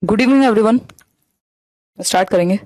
Good evening everyone. Start करेंगे।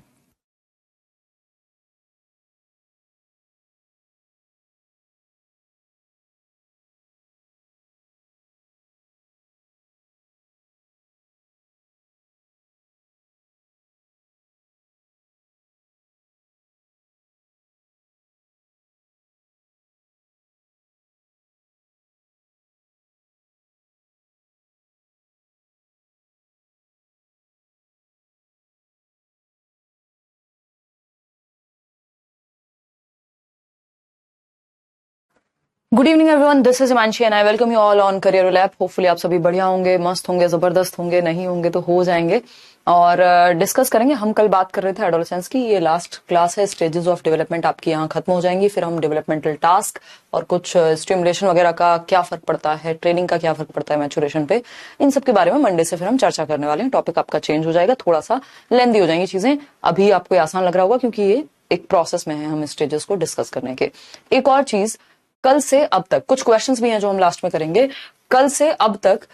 Good evening everyone, this is Himanshi and I welcome you all on career lab. Hopefully आप सभी बढ़िया होंगे, मस्त होंगे, जबरदस्त होंगे, नहीं होंगे तो हो जाएंगे। और डिस्कस करेंगे। हम कल बात कर रहे थे एडोलेसेंस की। ये लास्ट क्लास है। स्टेजेस ऑफ डेवलपमेंट आपकी यहाँ खत्म हो जाएंगी। फिर हम डेवलपमेंटल टास्क और कुछ स्टिमुलेशन वगैरह का क्या फर्क पड़ता है, ट्रेनिंग का क्या फर्क पड़ता है मैच्योरेशन पे, इन सब के बारे में मंडे से फिर हम चर्चा करने वाले हैं। टॉपिक आपका चेंज हो जाएगा, थोड़ा सा लेंदी हो जाएंगी चीजें। अभी आपको आसान लग रहा होगा क्योंकि ये एक प्रोसेस में है हम स्टेजेस को डिस्कस करने के। एक और चीज, कल से अब तक कुछ क्वेश्चंस भी हैं जो हम लास्ट में करेंगे। कल से अब तक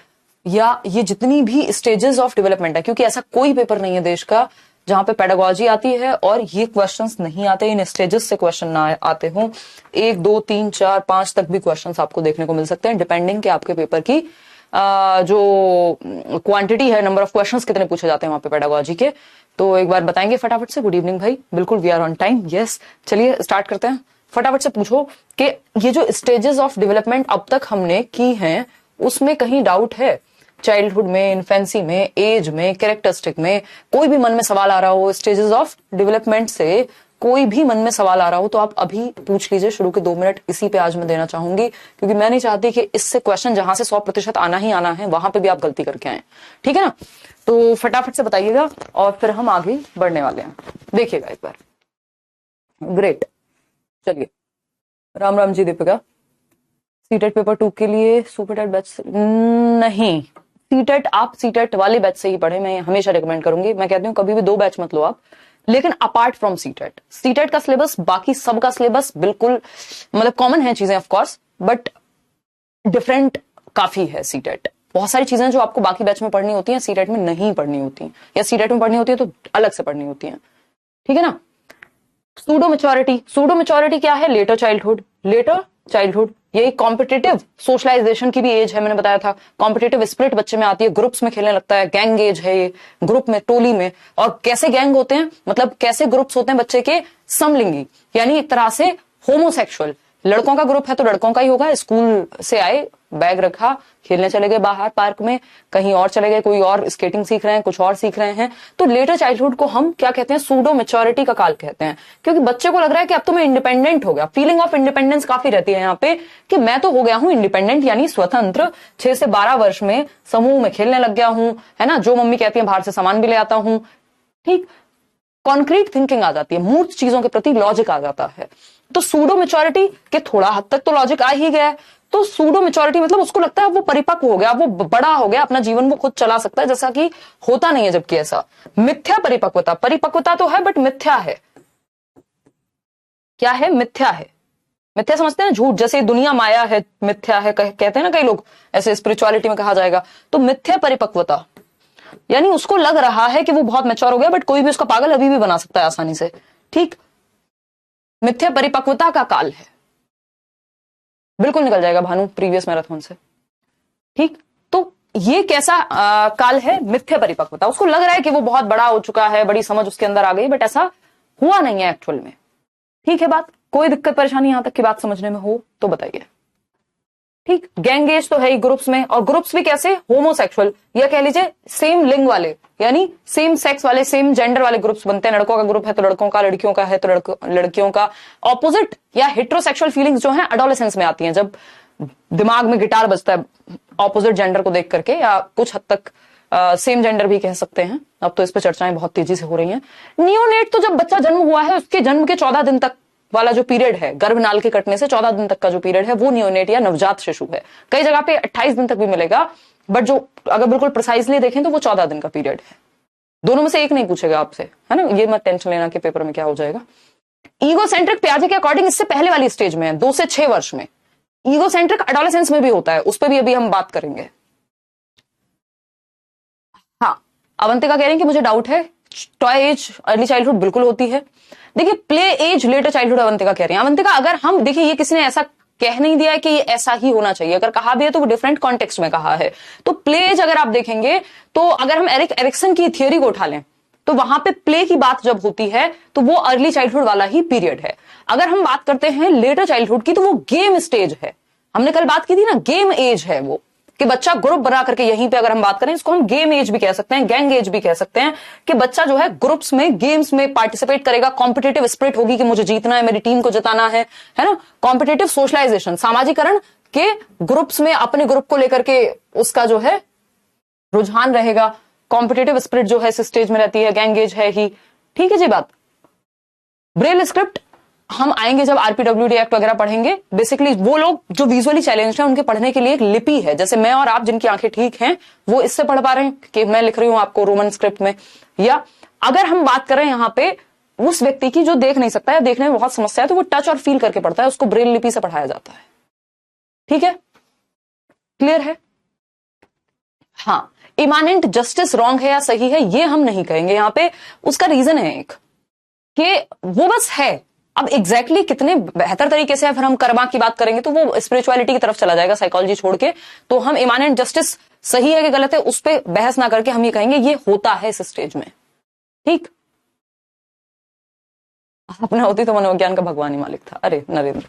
या ये जितनी भी स्टेजेस ऑफ डेवलपमेंट है, क्योंकि ऐसा कोई पेपर नहीं है देश का जहां पे पेडागोजी आती है और ये क्वेश्चंस नहीं आते, इन स्टेजेस से क्वेश्चन ना आते हों। 1 2 3 4 5 तक भी क्वेश्चंस आपको देखने को मिल सकते हैं, डिपेंडिंग कि आपके पेपर की जो क्वांटिटी है, नंबर ऑफ क्वेश्चंस कितने पूछे जाते हैं वहां पे पेडागोजी के। तो एक बार बताएंगे फटाफट से। गुड इवनिंग भाई, बिल्कुल we are on time. Yes, चलिए स्टार्ट करते हैं। फटाफट से पूछो कि ये जो स्टेजेस ऑफ डेवलपमेंट अब तक हमने की हैं उसमें कहीं डाउट है? चाइल्डहुड में, इन्फेंसी में, एज में, कैरेक्टरिस्टिक में कोई भी मन में सवाल आ रहा हो, स्टेजेस ऑफ डेवलपमेंट से कोई भी मन में सवाल आ रहा हो तो आप अभी पूछ लीजिए। शुरू के 2 मिनट इसी पे आज मैं देना चाहूंगी, क्योंकि मैं नहीं चाहती कि इससे क्वेश्चन जहां से 100% आना ही आना है वहां पे भी आप गलती करके आए। ठीक है ना? तो फटाफट से बताइएगा और फिर हम आगे बढ़ने वाले हैं। देखिएगा एक बार। ग्रेट, चलिए। राम राम जी दीपिका। सीटेट पेपर 2 के लिए सुपरटेट बैच नहीं, सीटेट आप सीटेट वाले बैच से ही पढ़े। मैं हमेशा रिकमेंड करूंगी, मैं कहती हूँ कभी भी 2 बैच मत लो आप, लेकिन अपार्ट फ्रॉम सीटेट। सीटेट का सिलेबस, बाकी सबका सिलेबस बिल्कुल मतलब कॉमन है चीजें ऑफ कोर्स, बट डिफरेंट काफी है। सीटेट बहुत सारी चीजें जो आपको बाकी बैच में पढ़नी होती हैं सीटेट में नहीं पढ़नी होती, या सीटेट में पढ़नी होती है तो अलग से पढ़नी होती है। ठीक है ना? सूडो मेच्योरिटी, सूडो मेच्योरिटी क्या है? Letter childhood. लेटर चाइल्डहुड ये कॉम्पिटिटिव सोशलाइजेशन की भी एज है, मैंने बताया था। कॉम्पिटिटिव स्पिरिट बच्चे में आती है, ग्रुप्स में खेलने लगता है, गैंग एज है ये, ग्रुप में, टोली में। और कैसे गैंग होते हैं, मतलब कैसे ग्रुप्स होते हैं बच्चे के? समलिंगी, यानी एक तरह से होमोसेक्सुअल। लड़कों का ग्रुप है तो लड़कों का ही होगा। स्कूल से आए, बैग रखा, खेलने चले गए बाहर पार्क में, कहीं और चले गए, कोई और स्केटिंग सीख रहे हैं, कुछ और सीख रहे हैं। तो लेटर चाइल्डहुड को हम क्या कहते हैं? सूडो मेच्योरिटी का काल कहते हैं, क्योंकि बच्चे को लग रहा है कि अब तो मैं इंडिपेंडेंट हो गया। फीलिंग ऑफ इंडिपेंडेंस काफी रहती है यहाँ पे कि मैं तो हो गया हूं इंडिपेंडेंट, यानी स्वतंत्र। 6 से 12 वर्ष में समूह में खेलने लग गया हूं, है ना? जो मम्मी कहती है बाहर से सामान भी ले आता हूं। ठीक, कॉन्क्रीट थिंकिंग आ जाती है, मूर्त चीजों के प्रति लॉजिक आ जाता है। तो सूडो मेच्योरिटी के थोड़ा हद तक तो लॉजिक आ ही गया है। तो सूडो मेच्योरिटी मतलब उसको लगता है वो परिपक्व हो गया, वो बड़ा हो गया, अपना जीवन वो खुद चला सकता है, जैसा कि होता नहीं है जबकि ऐसा। मिथ्या परिपक्वता, परिपक्वता तो है बट मिथ्या है। क्या है? मिथ्या है। मिथ्या समझते हैं ना, झूठ। जैसे दुनिया माया है, मिथ्या है कहते हैं ना कई लोग, ऐसे स्पिरिचुअलिटी में कहा जाएगा। तो मिथ्या परिपक्वता यानी उसको लग रहा है कि वो बहुत मैच्योर हो गया, बट कोई भी उसका पागल अभी भी बना सकता है आसानी से। ठीक, मिथ्या परिपक्वता का काल है। बिल्कुल निकल जाएगा भानु प्रीवियस मैराथन से। ठीक, तो ये कैसा काल है? मिथ्या परिपक्वता। उसको लग रहा है कि वो बहुत बड़ा हो चुका है, बड़ी समझ उसके अंदर आ गई, बट ऐसा हुआ नहीं है एक्चुअल में। ठीक है बात? कोई दिक्कत परेशानी यहां तक की बात समझने में हो तो बताइए। ठीक, गैंग एज तो है ही ग्रुप्स में, और ग्रुप्स भी कैसे? होमोसेक्सुअल, या कह लीजिए सेम लिंग वाले, यानी सेम सेक्स वाले, सेम जेंडर वाले ग्रुप्स बनते हैं। लड़कों का ग्रुप है तो लड़कों का, लड़कियों का है तो लड़कियों का। ऑपोजिट या हेट्रोसेक्सुअल फीलिंग्स जो हैं एडोलेसेंस में आती हैं, जब दिमाग में गिटार बजता है ऑपोजिट जेंडर को देख करके, या कुछ हद तक सेम जेंडर भी कह सकते हैं। अब तो इस पर चर्चाएं बहुत तेजी से हो रही हैं। नियोनेट तो जब बच्चा जन्म हुआ है उसके जन्म के 14 दिन तक वाला जो पीरियड है, गर्भनाल के कटने से 14 दिन तक का जो पीरियड है, वो नियोनेट या नवजात शिशु है। कई जगह पे 28 दिन तक भी मिलेगा, बट जो अगर बिल्कुल प्रिसाइजली देखें तो वो 14 दिन का पीरियड है। दोनों में से एक नहीं पूछेगा आपसे, है ना? ये मत टेंशन लेना कि पेपर में क्या हो जाएगा। ईगोसेंट्रिक पियाजे के अकॉर्डिंग इससे पहले वाली स्टेज में है, 2 से 6 वर्ष में। ईगोसेंट्रिक एडोलेसेंस में भी होता है, उस पर भी अभी हम बात करेंगे। हाँ, अवंतिका कह रही है कि मुझे डाउट है, टॉय एज अर्ली चाइल्डहुड बिल्कुल होती है। देखिए play age later childhood Avantika कह रही है। अवंतिका अगर हम देखिए, ये किसी ने ऐसा कह नहीं दिया है कि ये ऐसा ही होना चाहिए, अगर कहा भी है तो वो डिफरेंट कॉन्टेक्स्ट में कहा है। तो प्ले एज अगर आप देखेंगे तो अगर हम एरिक्सन की थियोरी को उठा लें तो वहां पे प्ले की बात जब होती है तो वो अर्ली चाइल्डहुड वाला ही पीरियड है। अगर हम बात करते हैं लेटर चाइल्डहुड की तो वो गेम स्टेज है। हमने कल बात की थी ना, गेम एज है वो, कि बच्चा ग्रुप बना करके, यहीं पे अगर हम बात करें इसको हम गेम एज भी कह सकते हैं, गैंग एज भी कह सकते हैं, कि बच्चा जो है ग्रुप्स में गेम्स में पार्टिसिपेट करेगा, कॉम्पिटिटिव स्पिरिट होगी कि मुझे जीतना है, मेरी टीम को जिताना है ना। कॉम्पिटिटिव सोशलाइजेशन, सामाजिकरण के ग्रुप्स में अपने ग्रुप को लेकर के उसका जो है रुझान रहेगा। कॉम्पिटिटिव स्पिरिट जो है इस स्टेज में रहती है, गैंग एज है ही। ठीक है जी बात। ब्रेल स्क्रिप्ट हम आएंगे जब आरपीडब्ल्यूडी एक्ट वगैरह पढ़ेंगे। बेसिकली वो लोग जो विजुअली चैलेंज है उनके पढ़ने के लिए एक लिपि है, जैसे मैं और आप जिनकी आंखें ठीक हैं वो इससे पढ़ पा रहे हैं कि मैं लिख रही हूं आपको रोमन स्क्रिप्ट में। या अगर हम बात करें यहां पे उस व्यक्ति की जो देख नहीं सकता है, देखने में बहुत समस्या है, तो वो टच और फील करके पढ़ता है, उसको ब्रेल लिपि से पढ़ाया जाता है। ठीक है, क्लियर है। हाँ, इमानेंट जस्टिस रॉन्ग है या सही है ये हम नहीं कहेंगे यहां पे। उसका रीजन है एक कि वो बस है। अब एग्जैक्टली कितने बेहतर तरीके से फिर हम कर्मा की बात करेंगे तो वो स्पिरिचुअलिटी की तरफ चला जाएगा, साइकोलॉजी छोड़ के। तो हम इमानेंट जस्टिस सही है कि गलत है उस पर बहस ना करके हम ये कहेंगे ये होता है इस स्टेज में। ठीक, अपना होती तो मनोविज्ञान का भगवान ही मालिक था। अरे नरेंद्र,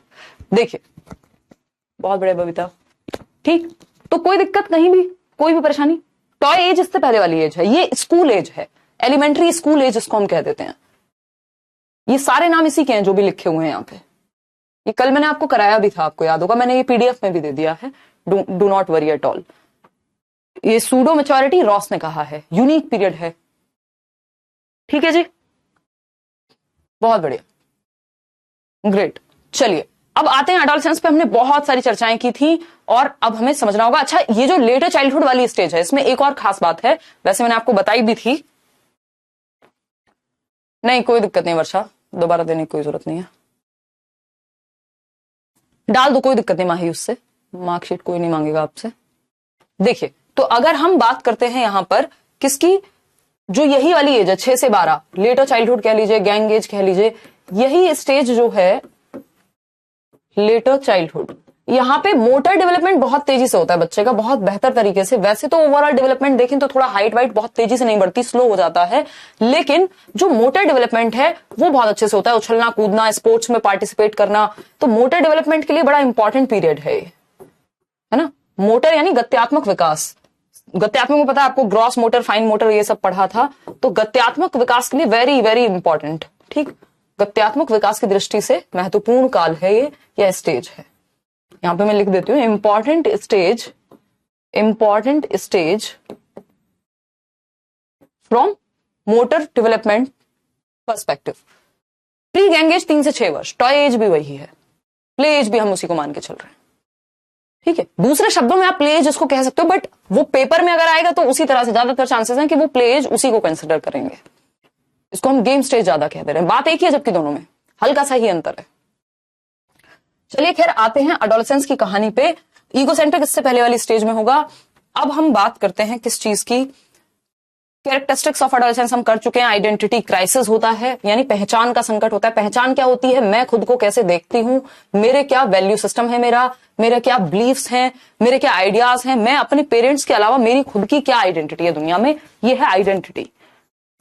देखिए बहुत बड़े बबीता। ठीक, तो कोई दिक्कत नहीं भी, कोई भी परेशानी। टॉय एज इससे पहले वाली एज है, ये स्कूल एज है, एलिमेंट्री स्कूल एज इसको हम कह देते हैं। ये सारे नाम इसी के हैं जो भी लिखे हुए हैं यहाँ पे। ये कल मैंने आपको कराया भी था, आपको याद होगा, मैंने ये पीडीएफ में भी दे दिया है। Do not worry at all. ये सूडो मैच्योरिटी रॉस ने कहा है, यूनिक पीरियड है। ठीक है जी, बहुत बढ़िया, ग्रेट। चलिए अब आते हैं एडोलेसेंस पे। हमने बहुत सारी चर्चाएं की थी और अब हमें समझना होगा। अच्छा, ये जो लेटर चाइल्डहुड वाली स्टेज है इसमें एक और खास बात है, वैसे मैंने आपको बताई भी थी। नहीं कोई दिक्कत नहीं वर्षा, दोबारा देने की कोई जरूरत नहीं है, डाल दो, कोई दिक्कत नहीं माही, उससे मार्कशीट कोई नहीं मांगेगा आपसे। देखिए, तो अगर हम बात करते हैं यहां पर किसकी, जो यही वाली एज है 6 से 12, लेटर चाइल्डहुड कह लीजिए, गैंग एज कह लीजिए, यही स्टेज जो है लेटर चाइल्डहुड, यहाँ पे मोटर डेवलपमेंट बहुत तेजी से होता है बच्चे का, बहुत बेहतर तरीके से। वैसे तो ओवरऑल डेवलपमेंट देखें तो थोड़ा हाइट वाइट बहुत तेजी से नहीं बढ़ती, स्लो हो जाता है, लेकिन जो मोटर डेवलपमेंट है वो बहुत अच्छे से होता है। उछलना कूदना, स्पोर्ट्स में पार्टिसिपेट करना, तो मोटर डेवलपमेंट के लिए बड़ा इंपॉर्टेंट पीरियड है ना। मोटर यानी गत्यात्मक विकास। गत्यात्मक में पता है आपको, ग्रॉस मोटर, फाइन मोटर, ये सब पढ़ा था। तो गत्यात्मक विकास के लिए वेरी वेरी इंपॉर्टेंट। ठीक, गत्यात्मक विकास की दृष्टि से महत्वपूर्ण काल है ये, यह स्टेज है। यहां पे मैं लिख देती हूं, important stage from motor development perspective. Pre gang as 3 से 6 वर्ष, टॉय एज भी वही है, प्ले एज भी हम उसी को मान के चल रहे हैं। ठीक है, दूसरे शब्दों में आप प्ले एज इसको कह सकते हो, बट वो पेपर में अगर आएगा तो उसी तरह से ज्यादातर चांसेस हैं कि वो प्ले एज उसी को कंसिडर करेंगे। इसको हम गेम स्टेज ज्यादा कह दे रहे हैं, बात एक ही है जबकि दोनों में हल्का सा ही अंतर है। चलिए खैर आते हैं एडोलेसेंस की कहानी पे। ईगोसेंट्रिक इससे पहले वाली स्टेज में होगा। अब हम बात करते हैं किस चीज की, कैरेक्टरिस्टिक्स ऑफ एडोलेसेंस हम कर चुके हैं। आइडेंटिटी क्राइसिस होता है, यानी पहचान का संकट होता है। पहचान क्या होती है, मैं खुद को कैसे देखती हूं, मेरे क्या वैल्यू सिस्टम है, मेरे क्या बिलीफ्स हैं, मेरे क्या आइडियाज हैं, मैं अपने पेरेंट्स के अलावा मेरी खुद की क्या आइडेंटिटी है दुनिया में, ये है आइडेंटिटी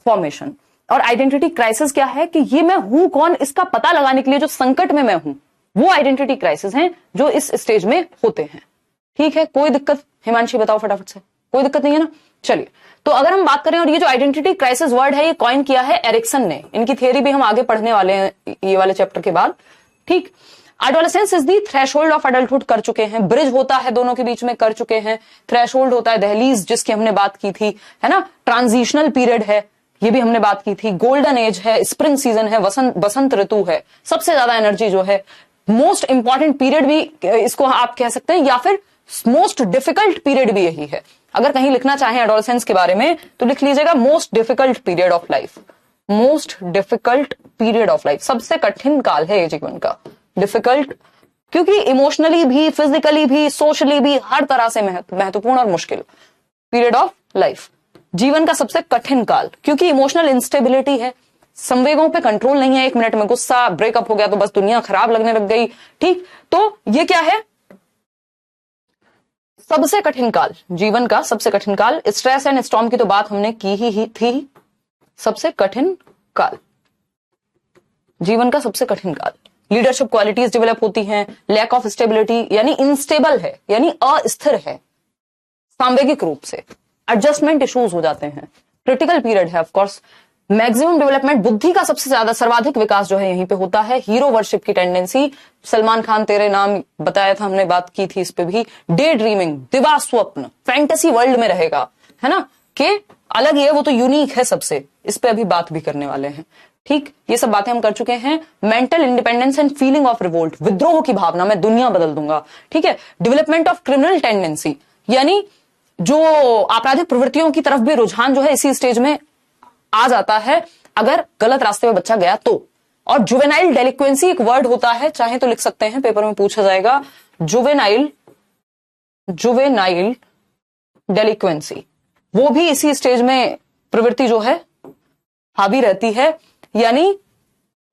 फॉर्मेशन। और आइडेंटिटी क्राइसिस क्या है कि ये मैं हूं कौन, इसका पता लगाने के लिए जो संकट में मैं हूं, वो आइडेंटिटी क्राइसिस हैं जो इस स्टेज में होते हैं। ठीक है, कोई दिक्कत, हिमांशी बताओ फटाफट से, कोई दिक्कत नहीं है ना। चलिए, तो अगर हम बात करें, और ये जो आइडेंटिटी क्राइसिस वर्ड है ये कॉइन किया है एरिक्सन ने, इनकी थियरी भी हम आगे पढ़ने वाले हैं ये वाले चैप्टर के बाद। ठीक, adolescence is the threshold of adulthood कर चुके हैं, ब्रिज होता है दोनों के बीच में कर चुके हैं, थ्रेशोल्ड होता है दहलीज जिसकी हमने बात की थी, है ना, ट्रांजिशनल पीरियड है ये भी हमने बात की थी, गोल्डन एज है, स्प्रिंग सीजन है, बसंत ऋतु है, सबसे ज्यादा एनर्जी जो है, मोस्ट इंपॉर्टेंट पीरियड भी इसको आप कह सकते हैं, या फिर मोस्ट डिफिकल्ट पीरियड भी यही है। अगर कहीं लिखना चाहें एडोलेसेंस के बारे में तो लिख लीजिएगा most difficult period of life, most difficult period of life, सबसे कठिन काल है ये जीवन का। डिफिकल्ट क्योंकि इमोशनली भी, फिजिकली भी, सोशली भी, हर तरह से महत्वपूर्ण और मुश्किल पीरियड ऑफ लाइफ। जीवन का सबसे कठिन काल, क्योंकि इमोशनल इंस्टेबिलिटी है, संवेगों पे कंट्रोल नहीं है, 1 मिनट में गुस्सा, ब्रेकअप हो गया तो बस दुनिया खराब लगने लग गई। ठीक, तो ये क्या है, सबसे कठिन काल, जीवन का सबसे कठिन काल। स्ट्रेस एंड स्टॉर्म की तो बात हमने की ही थी। सबसे कठिन काल, जीवन का सबसे कठिन काल। लीडरशिप क्वालिटीज डेवलप होती हैं, लैक ऑफ स्टेबिलिटी यानी इनस्टेबल है, यानी अस्थिर है सांवेगिक रूप से, एडजस्टमेंट इश्यूज हो जाते हैं, क्रिटिकल पीरियड है ऑफकोर्स। मैक्सिमम डेवलपमेंट, बुद्धि का सबसे ज्यादा सर्वाधिक विकास जो है यहीं पे होता है। हीरो वर्शिप की टेंडेंसी, सलमान खान तेरे नाम बताया था, हमने बात की थी इस पे भी। डे ड्रीमिंग, दिवा स्वप्न, फैंटेसी वर्ल्ड में रहेगा, है ना, कि अलग ही है, वो तो यूनिक है सबसे, इस पे अभी बात भी करने वाले हैं। ठीक, ये सब बातें हम कर चुके हैं। Mental independence and feeling of revolt, विद्रोह की भावना, मैं दुनिया बदल दूंगा। ठीक है, डेवलपमेंट ऑफ क्रिमिनल टेंडेंसी, यानी जो आपराधिक प्रवृत्तियों की तरफ भी रुझान जो है इसी स्टेज में आ जाता है अगर गलत रास्ते में बच्चा गया तो। और जुवेनाइल डेलिक्वेंसी एक वर्ड होता है, चाहे तो लिख सकते हैं, पेपर में पूछा जाएगा, जुवेनाइल डेलिक्वेंसी, वो भी इसी स्टेज में प्रवृत्ति जो है हावी रहती है, यानी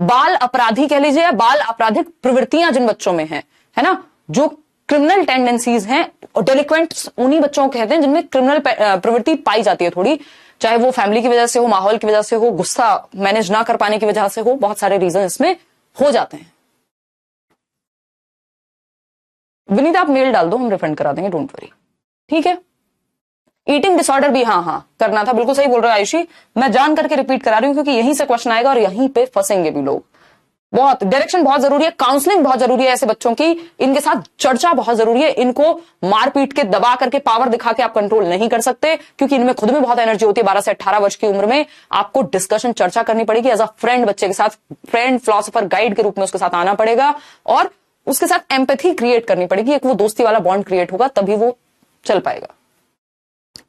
बाल अपराधी कह लीजिए, या बाल आपराधिक प्रवृत्तियां जिन बच्चों में है ना, जो क्रिमिनल टेंडेंसीज हैं, और डेलिक्वेंट्स उन्हीं बच्चों को कहते हैं जिनमें क्रिमिनल प्रवृत्ति पाई जाती है थोड़ी, चाहे वो फैमिली की वजह से हो, माहौल की वजह से हो, गुस्सा मैनेज ना कर पाने की वजह से हो, बहुत सारे रीजन इसमें हो जाते हैं। विनीत आप मेल डाल दो, हम रिफंड करा देंगे, डोंट वरी। ठीक है, ईटिंग डिसऑर्डर भी हाँ करना था, बिल्कुल सही बोल रहे हो आयुषी, मैं जान करके रिपीट करा रही हूं क्योंकि यहीं से क्वेश्चन आएगा और यहीं पे फंसेंगे भी लोग। बहुत डायरेक्शन बहुत जरूरी है, काउंसलिंग बहुत जरूरी है ऐसे बच्चों की, इनके साथ चर्चा बहुत जरूरी है। इनको मारपीट के, दबा करके, पावर दिखा के आप कंट्रोल नहीं कर सकते, क्योंकि इनमें खुद में बहुत एनर्जी होती है। 12 से 18 वर्ष की उम्र में आपको डिस्कशन, चर्चा करनी पड़ेगी एज अ फ्रेंड, बच्चे के साथ फ्रेंड, फिलोसोफर, गाइड के रूप में उसके साथ आना पड़ेगा और उसके साथ एम्पैथी क्रिएट करनी पड़ेगी। एक वो दोस्ती वाला बॉन्ड क्रिएट होगा, तभी वो चल पाएगा।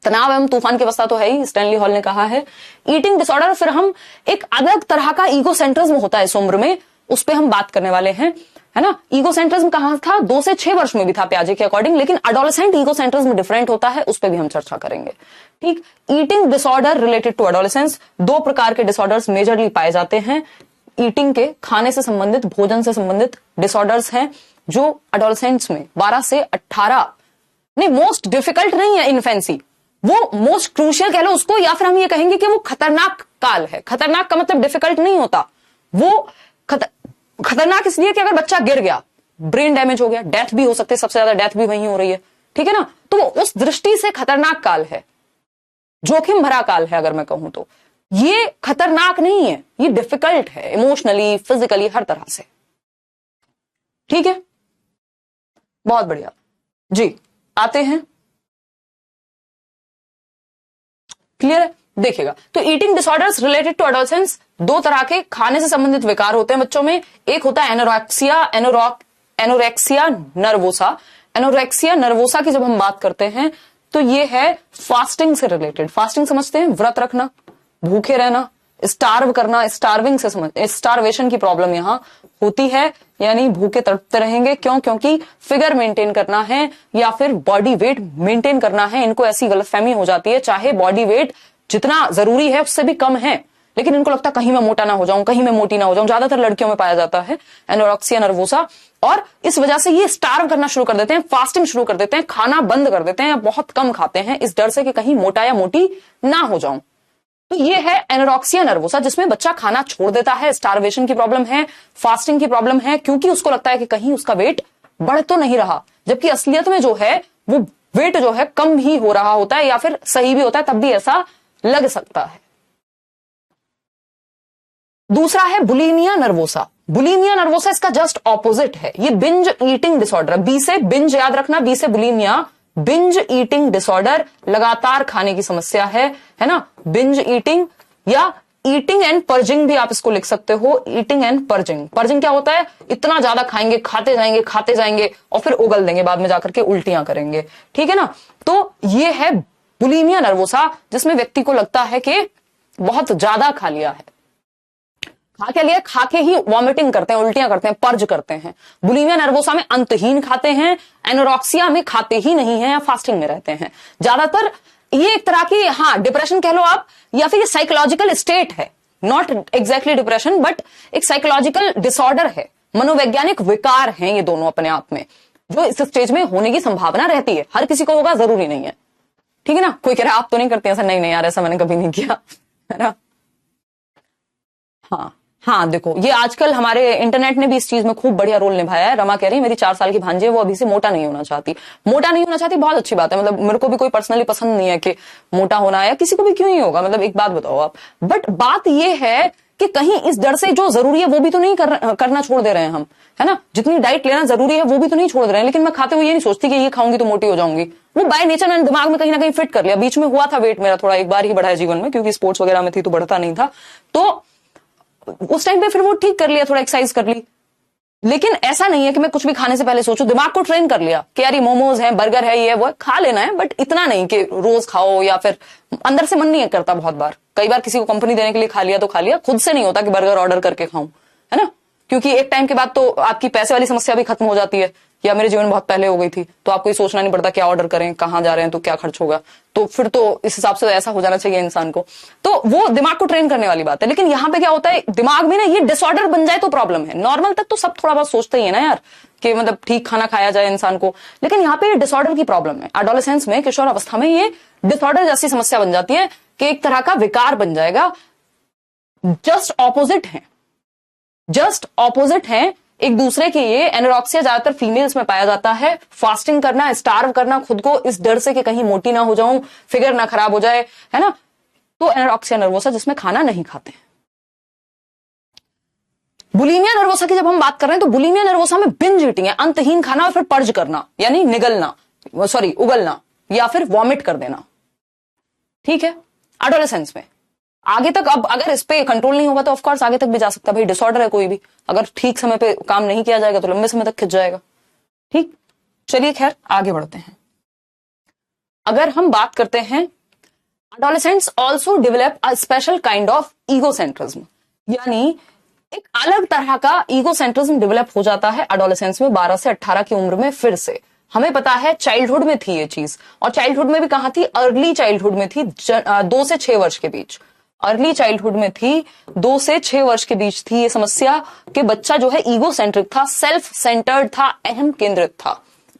तनाव एवं तूफान की अवस्था तो है ही, स्टैनली हॉल ने कहा है। ईटिंग डिसऑर्डर, फिर हम एक अलग तरह का ईगो सेंट्रिज्म होता है इस उम्र में, उस पे हम बात करने वाले हैं, है ना। ईगो सेंट्रिज्म कहां था, 2 से 6 वर्ष में भी था पियाजे के अकॉर्डिंग, लेकिन एडोलेसेंट ईगो सेंट्रिज्म डिफरेंट होता है, उस पे भी हम चर्चा करेंगे। ठीक, eating disorder related to adolescence, 2 प्रकार के डिसऑर्डर्स मेजरली पाए जाते हैं। ईटिंग के, खाने से संबंधित, भोजन से संबंधित डिसऑर्डर्स हैं जो एडोलेसेंट्स में 12 से 18, नहीं मोस्ट डिफिकल्ट नहीं है इन्फेंसी, वो मोस्ट क्रूशियल कह लो उसको, या फिर हम ये कहेंगे कि वो खतरनाक काल है। खतरनाक का मतलब डिफिकल्ट नहीं होता, वो खतरनाक इसलिए कि अगर बच्चा गिर गया, ब्रेन डैमेज हो गया, डेथ भी हो सकती है, सबसे ज्यादा डेथ भी वहीं हो रही है, ठीक है ना, तो वो उस दृष्टि से खतरनाक काल है, जोखिम भरा काल है अगर मैं कहूं तो। ये खतरनाक नहीं है, ये डिफिकल्ट है इमोशनली, फिजिकली, हर तरह से। ठीक है, बहुत बढ़िया जी, आते हैं, क्लियर है। देखिएगा, तो eating disorders related to adolescence, 2 तरह के खाने से संबंधित विकार होते हैं बच्चों में। एक होता है एनोरेक्सिया नर्वोसा। एनोरेक्सिया नर्वोसा की जब हम बात करते हैं तो ये है फास्टिंग से रिलेटेड। फास्टिंग समझते हैं, व्रत रखना, भूखे रहना, स्टार्व करना, स्टार्विंग से समझ, स्टार्वेशन की प्रॉब्लम यहां होती है, यानी भूखे तड़पते रहेंगे। क्यों? क्योंकि फिगर मेंटेन करना है या फिर बॉडी वेट मेंटेन करना है। इनको ऐसी गलतफहमी हो जाती है, चाहे बॉडी वेट जितना जरूरी है उससे भी कम है, लेकिन इनको लगता है कहीं मैं मोटा ना हो जाऊं, कहीं मैं मोटी ना हो जाऊं। ज्यादातर लड़कियों में पाया जाता है एनोरेक्सिया नर्वोसा, और इस वजह से ये स्टार्व करना शुरू कर देते हैं, फास्टिंग शुरू कर देते हैं, खाना बंद कर देते हैं या बहुत कम खाते हैं, इस डर से कि कहीं मोटा या मोटी ना हो जाऊं। तो ये है एनोरेक्सिया नर्वोसा, जिसमें बच्चा खाना छोड़ देता है, स्टार्वेशन की प्रॉब्लम है, फास्टिंग की प्रॉब्लम है, क्योंकि उसको लगता है कि कहीं उसका वेट बढ़ तो नहीं रहा, जबकि असलियत में जो है वो वेट जो है कम ही हो रहा होता है, या फिर सही भी होता है तब भी ऐसा लग सकता है। दूसरा है बुलिमिया नर्वोसा। बुलिमिया नर्वोसा इसका जस्ट ऑपोजिट है, ये बिंज ईटिंग डिसऑर्डर। बी से बिंज याद रखना, बी से बुलिमिया, बिंज ईटिंग डिसऑर्डर, लगातार खाने की समस्या है ना। बिंज ईटिंग या ईटिंग एंड पर्जिंग भी आप इसको लिख सकते हो, ईटिंग एंड पर्जिंग। पर्जिंग क्या होता है? इतना ज्यादा खाएंगे, खाते जाएंगे और फिर उगल देंगे, बाद में जाकर के उल्टियां करेंगे, ठीक है ना। तो ये है बुलिमिया नर्वोसा, जिसमें व्यक्ति को लगता है कि बहुत ज्यादा खा लिया है, खा के ही वॉमिटिंग करते हैं, उल्टियां करते हैं, पर्ज करते हैं। बुलिमिया नर्वोसा में अंतहीन खाते हैं, एनोरेक्सिया में खाते ही नहीं है या फास्टिंग में रहते हैं। ज्यादातर ये एक तरह की, हाँ, डिप्रेशन कह लो आप, या फिर ये साइकोलॉजिकल स्टेट है, नॉट एग्जैक्टली डिप्रेशन, बट एक साइकोलॉजिकल डिसऑर्डर है, मनोवैज्ञानिक विकार हैं ये दोनों अपने आप में, जो इस स्टेज में होने की संभावना रहती है। हर किसी को होगा जरूरी नहीं है, ठीक है ना। कोई कह रहा है आप तो नहीं करते ऐसा, नहीं नहीं यार, ऐसा मैंने कभी नहीं किया, है ना। हाँ हाँ, देखो ये आजकल हमारे इंटरनेट ने भी इस चीज में खूब बढ़िया रोल निभाया है। रमा कह रही है मेरी 4 साल की भांजी है, वो अभी से मोटा नहीं होना चाहती। मोटा नहीं होना चाहती, बहुत अच्छी बात है, मतलब मेरे को भी कोई पर्सनली पसंद नहीं है कि मोटा होना है, किसी को भी क्यों ही होगा, मतलब एक बात बताओ आप। बट बात ये है कि कहीं इस डर से जो जरूरी है वो भी तो नहीं करना छोड़ दे रहे हैं हम, है ना। जितनी डाइट लेना जरूरी है वो भी तो नहीं छोड़ दे रहे हैं। लेकिन मैं खाते हुए ये नहीं सोचती कि ये खाऊंगी तो मोटी हो जाउंगी, वो बाय नेचर मैंने दिमाग में कहीं ना कहीं फिट कर लिया। बीच में हुआ था वेट मेरा थोड़ा, एक बार ही बढ़ा है जीवन में, क्योंकि स्पोर्ट्स वगैरह में थी तो बढ़ता नहीं था, तो उस टाइम पे फिर वो ठीक कर लिया, थोड़ा एक्सरसाइज कर ली। लेकिन ऐसा नहीं है कि मैं कुछ भी खाने से पहले सोचूं, दिमाग को ट्रेन कर लिया कि यार ये मोमोज है, बर्गर है, ये वो है, खा लेना है, बट इतना नहीं कि रोज खाओ, या फिर अंदर से मन नहीं करता। बहुत बार, कई बार किसी को कंपनी देने के लिए खा लिया तो खा लिया, खुद से नहीं होता कि बर्गर ऑर्डर करके खाऊं, है ना। क्योंकि एक टाइम के बाद तो आपकी पैसे वाली समस्या भी खत्म हो जाती है, या मेरे जीवन में बहुत पहले हो गई थी, तो आपको ये सोचना नहीं पड़ता क्या ऑर्डर करें, कहां जा रहे हैं, तो क्या खर्च होगा। तो फिर तो इस हिसाब से ऐसा हो जाना चाहिए इंसान को, तो वो दिमाग को ट्रेन करने वाली बात है। लेकिन यहाँ पे क्या होता है, दिमाग में ना ये डिसऑर्डर बन जाए तो प्रॉब्लम है। नॉर्मल तक तो सब थोड़ा बहुत सोचते ही है ना यार, कि मतलब ठीक खाना खाया जाए इंसान को, लेकिन यहाँ पे डिसऑर्डर की प्रॉब्लम है। एडोलेसेंस में, किशोर अवस्था में, ये डिसऑर्डर जैसी समस्या बन जाती है कि एक तरह का विकार बन जाएगा। जस्ट ऑपोजिट है, जस्ट ऑपोजिट है एक दूसरे के। ये एनोरेक्सिया ज्यादातर फीमेल्स में पाया जाता है। फास्टिंग करना, स्टार्व करना खुद को इस डर से कि कहीं मोटी ना हो जाऊं, फिगर ना खराब हो जाए, है ना। तो एनोरेक्सिया नर्वोसा, जिसमें खाना नहीं खाते। बुलिमिया नर्वोसा की जब हम बात कर रहे हैं, तो बुलिमिया नर्वोसा में बिंज ईटिंग है, अंतहीन खाना और फिर पर्ज करना, यानी निगलना, सॉरी उगलना, या फिर वॉमिट कर देना, ठीक है, एडोलेसेंस में। आगे तक अब अगर इस पे कंट्रोल नहीं होगा तो ऑफकोर्स आगे तक भी जा सकता है। भाई डिसऑर्डर है कोई भी, अगर ठीक समय पे काम नहीं किया जाएगा तो लंबे समय तक खिंच जाएगा, ठीक। चलिए खैर आगे बढ़ते हैं। अगर हम बात करते हैं, adolescents also develop a special kind of egocentrism, यानी एक अलग तरह का ईगोसेंट्रिज्म डेवलप हो जाता है एडोलेसेंस में 12 से 18 की उम्र में। फिर से हमें पता है चाइल्डहुड में थी ये चीज, और चाइल्डहुड में भी कहां थी, अर्ली चाइल्डहुड में थी, 2 से 6 वर्ष के बीच। अर्ली चाइल्डहुड में थी, 2 से 6 वर्ष के बीच थी ये समस्या कि बच्चा जो है ईगो सेंट्रिक था, सेल्फ सेंटर्ड था, अहम केंद्रित था।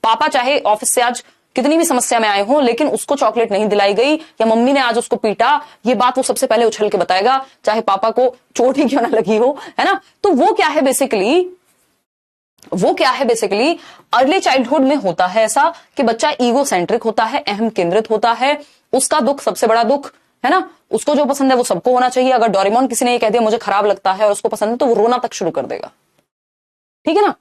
पापा चाहे ऑफिस से आज कितनी भी समस्या में आए हो, लेकिन उसको चॉकलेट नहीं दिलाई गई, या मम्मी ने आज उसको पीटा, ये बात वो सबसे पहले उछल के बताएगा, चाहे पापा को चोट ही क्यों ना लगी हो, है ना। तो वो क्या है बेसिकली अर्ली चाइल्डहुड में होता है ऐसा कि बच्चा ईगो सेंट्रिक होता है, अहम केंद्रित होता है। उसका दुख सबसे बड़ा दुख, है ना, उसको जो पसंद है वो सबको होना चाहिए। अगर डोरेमोन किसी ने ये कह दिया मुझे खराब लगता है और उसको पसंद है, तो वो रोना तक शुरू कर देगा, ठीक है ना।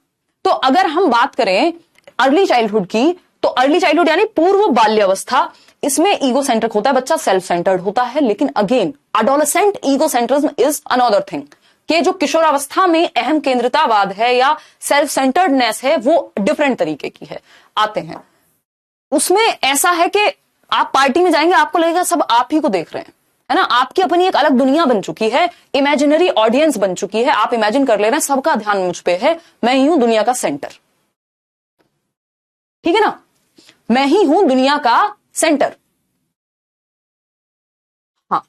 तो अगर हम बात करें अर्ली चाइल्डहुड की, तो अर्ली चाइल्डहुड यानी पूर्व बाल्यावस्था, इसमें ईगो सेंट्रिक होता है, बच्चा सेल्फ सेंटर्ड होता है। लेकिन again adolescent egocentrism is another thing, कि जो किशोरावस्था में अहम केंद्रितावाद है या सेल्फ सेंटर्डनेस है, वो डिफरेंट तरीके की है। आते हैं उसमें, ऐसा है कि आप पार्टी में जाएंगे, आपको लगेगा सब आप ही को देख रहे हैं, है ना। आपकी अपनी एक अलग दुनिया बन चुकी है, इमेजिनरी ऑडियंस बन चुकी है। आप इमेजिन कर ले रहे हैं सबका ध्यान मुझ पे है, मैं ही हूं दुनिया का सेंटर, ठीक है ना, मैं ही हूं दुनिया का सेंटर। हाँ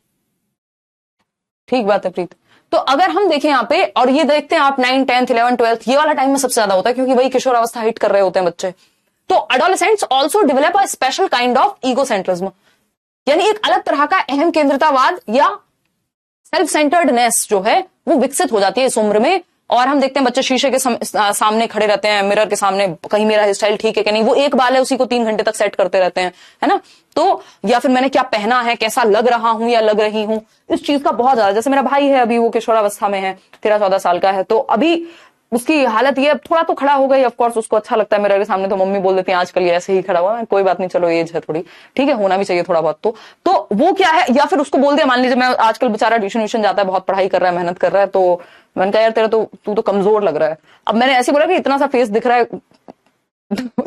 ठीक बात है प्रीत। तो अगर हम देखें यहां पे, और ये देखते हैं आप 9, 10, 11, 12, ये वाला टाइम में सबसे ज्यादा होता है, क्योंकि वही किशोर अवस्था हिट कर रहे होते हैं बच्चे। तो adolescents also develop a special kind of egocentrism, यानी एक अलग तरह का अहम केंद्रितावाद या सेल्फ सेंटर्डनेस जो है वो विकसित हो जाती है इस उम्र में। और हम देखते हैं बच्चे शीशे के सामने खड़े रहते हैं, मिरर के सामने, कहीं मेरा हेयर स्टाइल ठीक है कि नहीं, वो एक बाल है उसी को 3 घंटे तक सेट करते रहते हैं, है ना। तो या फिर मैंने क्या पहना है, कैसा लग रहा हूं या लग रही हूं, इस चीज का बहुत ज्यादा। जैसे मेरा भाई है अभी, वो किशोरावस्था में है, 13-14 साल का है, तो अभी उसकी हालत ये, थोड़ा तो खड़ा हो गई, ऑफ कोर्स उसको अच्छा लगता है मिरर के सामने, तो मम्मी बोल देती है आजकल ये ऐसे ही खड़ा हुआ है, कोई बात नहीं, चलो एज है थोड़ी, ठीक है, होना भी चाहिए थोड़ा बहुत। तो वो क्या है, या फिर उसको बोल दिया, मान लीजिए मैं आजकल बेचारा ट्यूशन जाता है, बहुत पढ़ाई कर रहा है, मेहनत कर रहा है, तो मैंने कहा यार तेरा तो तू तो कमजोर लग रहा है। अब मैंने ऐसे बोला कि इतना सा फेस दिख रहा है,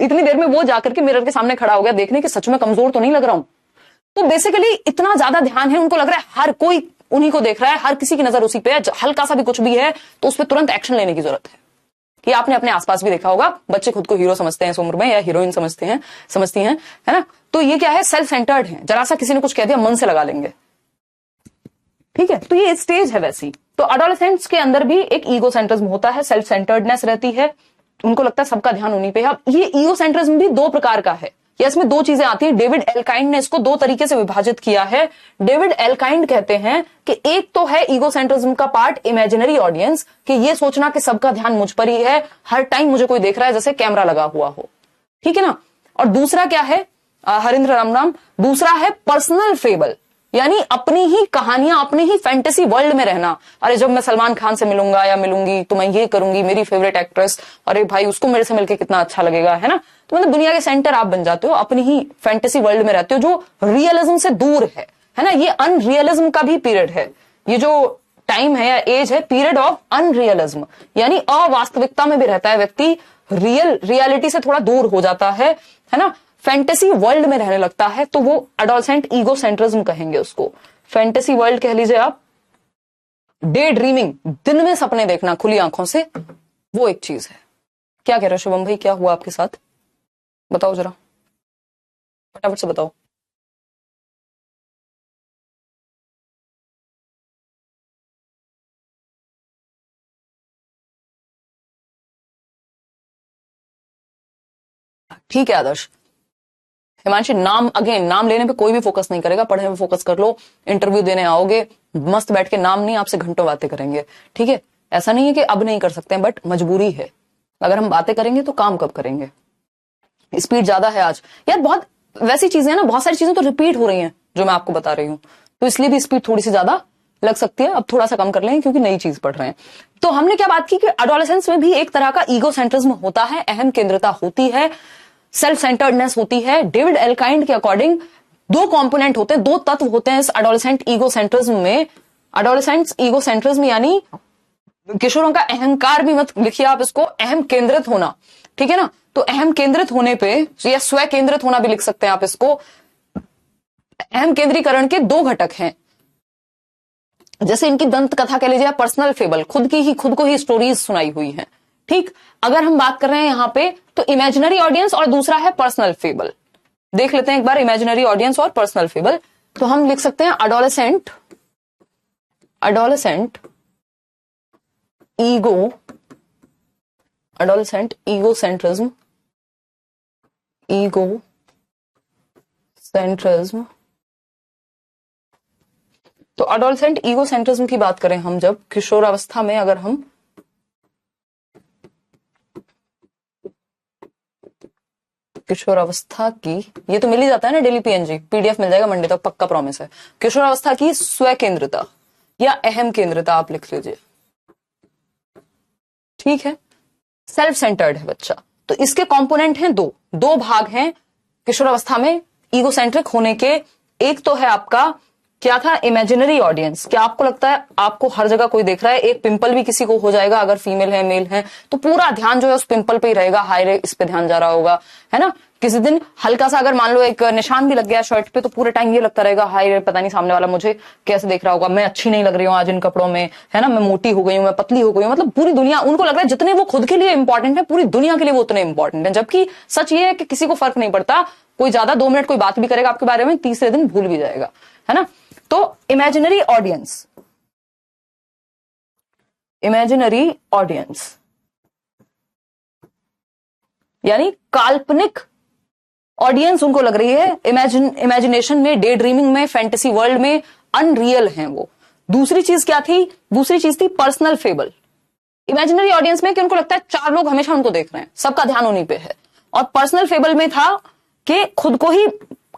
इतनी देर में वो जाकर के मिरर के सामने खड़ा हो गया देखने कि सच में कमजोर तो नहीं लग रहा हूं। तो बेसिकली इतना ज्यादा ध्यान है, उनको लग रहा है हर कोई उन्हीं को देख रहा है, हर किसी की नजर उसी पे है, हल्का सा भी कुछ भी है तो उस पर तुरंत एक्शन लेने की जरूरत है। ये आपने अपने आसपास भी देखा होगा, बच्चे खुद को हीरो समझते हैं इस उम्र में, या हीरोइन समझती हैं, है ना। तो ये क्या है, सेल्फ सेंटर्ड है, जरा सा किसी ने कुछ कह दिया मन से लगा लेंगे, ठीक है। तो ये स्टेज है वैसी। तो एडोलेसेंट्स के अंदर भी एक ईगो सेंट्रिज्म होता है, सेल्फ सेंटर्डनेस रहती है, उनको लगता है सबका ध्यान उन्हीं पे है। अब ये ईगो सेंट्रिज्म भी दो प्रकार का है, या इसमें दो चीजें आती हैं। डेविड एलकाइंड ने इसको दो तरीके से विभाजित किया है। डेविड एलकाइंड कहते हैं कि एक तो है ईगो सेंट्रिज्म का पार्ट इमेजिनरी ऑडियंस, कि ये सोचना कि सबका ध्यान मुझ पर ही है, हर टाइम मुझे कोई देख रहा है, जैसे कैमरा लगा हुआ हो, ठीक है ना। और दूसरा क्या है, हरिंद्र रामनाम, दूसरा है पर्सनल फेबल, यानी अपनी ही कहानियां, अपनी ही फैंटेसी वर्ल्ड में रहना। अरे जब मैं सलमान खान से मिलूंगा या मिलूंगी तो मैं ये करूंगी, मेरी फेवरेट एक्ट्रेस, अरे भाई उसको मेरे से मिलके कितना अच्छा लगेगा, है ना। तो मतलब दुनिया के सेंटर आप बन जाते हो, अपनी ही फैंटेसी वर्ल्ड में रहते हो जो रियलिज्म से दूर है ना। ये अनरियलिज्म का भी पीरियड है, ये जो टाइम है या एज है, पीरियड ऑफ अनरियलिज्म, यानी अवास्तविकता में भी रहता है व्यक्ति, रियलिटी से थोड़ा दूर हो जाता है ना, फैंटेसी वर्ल्ड में रहने लगता है। तो वो एडोलसेंट ईगो सेंट्रिज्म कहेंगे उसको। फैंटेसी वर्ल्ड कह लीजिए आप, डे ड्रीमिंग, दिन में सपने देखना खुली आंखों से, वो एक चीज है। क्या कह रहे हो शुभम भाई, क्या हुआ आपके साथ, बताओ जरा, फटाफट से बताओ। ठीक है आदर्श। हिमांशी, नाम अगेन, नाम लेने पे कोई भी फोकस नहीं करेगा, पढ़ने में फोकस कर लो। इंटरव्यू देने आओगे मस्त बैठ के, नाम नहीं, आपसे घंटों बातें करेंगे, ठीक है। ऐसा नहीं है कि अब नहीं कर सकते हैं, बट मजबूरी है। अगर हम बातें करेंगे तो काम कब करेंगे। स्पीड ज्यादा है आज यार, बहुत वैसी चीजें हैं ना, बहुत सारी चीजें तो रिपीट हो रही हैं जो मैं आपको बता रही हूं, तो इसलिए भी स्पीड थोड़ी सी ज्यादा लग सकती है। अब थोड़ा सा कम कर लें क्योंकि नई चीज पढ़ रहे हैं। तो हमने क्या बात की कि एडोलेसेंस में भी एक तरह का ईगो सेंट्रिज्म होता है, अहम केंद्रता होती है, सेल्फ सेंटर्डनेस होती है। डेविड एलकाइंड के अकॉर्डिंग दो कंपोनेंट होते हैं, दो तत्व होते हैं इस एडोलेसेंट ईगो सेंट्रिज्म में। एडोलेसेंट ईगो सेंट्रिज्म यानी किशोरों का अहंकार भी मत लिखिए आप इसको, अहम केंद्रित होना, ठीक है ना। तो अहम केंद्रित होने पे, या स्व केंद्रित होना भी लिख सकते हैं आप इसको। अहम केंद्रीकरण के दो घटक हैं, जैसे इनकी दंत कथा कह लीजिए, पर्सनल फेबल, खुद को ही स्टोरीज सुनाई हुई हैं, ठीक। अगर हम बात कर रहे हैं यहां पे, तो इमेजिनरी ऑडियंस और दूसरा है पर्सनल फेबल। देख लेते हैं एक बार इमेजिनरी ऑडियंस और पर्सनल फेबल। तो हम लिख सकते हैं एडोलेसेंट ईगो सेंट्रिज्म, तो एडोलेसेंट ईगो सेंट्रिज्म की बात करें हम, जब किशोरावस्था में, अगर हम किशोरावस्था की, ये तो मिल ही जाता है ना डेली पीएनजी, पीडीएफ मिल जाएगा मंडे तक, पक्का प्रॉमिस है। किशोरावस्था की स्व केंद्रता या अहम केंद्रता आप लिख लीजिए, ठीक है। सेल्फ सेंटर्ड है बच्चा। तो इसके कंपोनेंट हैं दो भाग हैं किशोरावस्था में ईगोसेंट्रिक होने के। एक तो है आपका क्या था, इमेजिनरी ऑडियंस। क्या आपको लगता है आपको हर जगह कोई देख रहा है, एक पिंपल भी किसी को हो जाएगा, अगर फीमेल है मेल है तो पूरा ध्यान जो है उस पिंपल पे ही रहेगा, हाय रे इस पे ध्यान जा रहा होगा, है ना। किसी दिन हल्का सा अगर मान लो एक निशान भी लग गया शर्ट पे, तो पूरे टाइम ये लगता रहेगा, हाय रे पता नहीं सामने वाला मुझे कैसे देख रहा होगा, मैं अच्छी नहीं लग रही हूँ आज इन कपड़ों में, है ना, मैं मोटी हो गई हूँ, मैं पतली हो गई हूँ। मतलब पूरी दुनिया, उनको लग रहा है जितने वो खुद के लिए इंपॉर्टेंट है, पूरी दुनिया के लिए वो उतने इंपॉर्टेंट है। जबकि सच ये है कि किसी को फर्क नहीं पड़ता, कोई ज्यादा 2 मिनट कोई बात भी करेगा आपके बारे में, तीसरे दिन भूल भी जाएगा, है ना। तो इमेजिनरी ऑडियंस यानी काल्पनिक ऑडियंस उनको लग रही है, इमेजिनेशन में, डे ड्रीमिंग में, फैंटेसी वर्ल्ड में अनरियल हैं वो। दूसरी चीज क्या थी, दूसरी चीज थी पर्सनल फेबल। इमेजिनरी ऑडियंस में कि उनको लगता है 4 लोग हमेशा उनको देख रहे हैं, सबका ध्यान उन्हीं पे है। और पर्सनल फेबल में था कि खुद को ही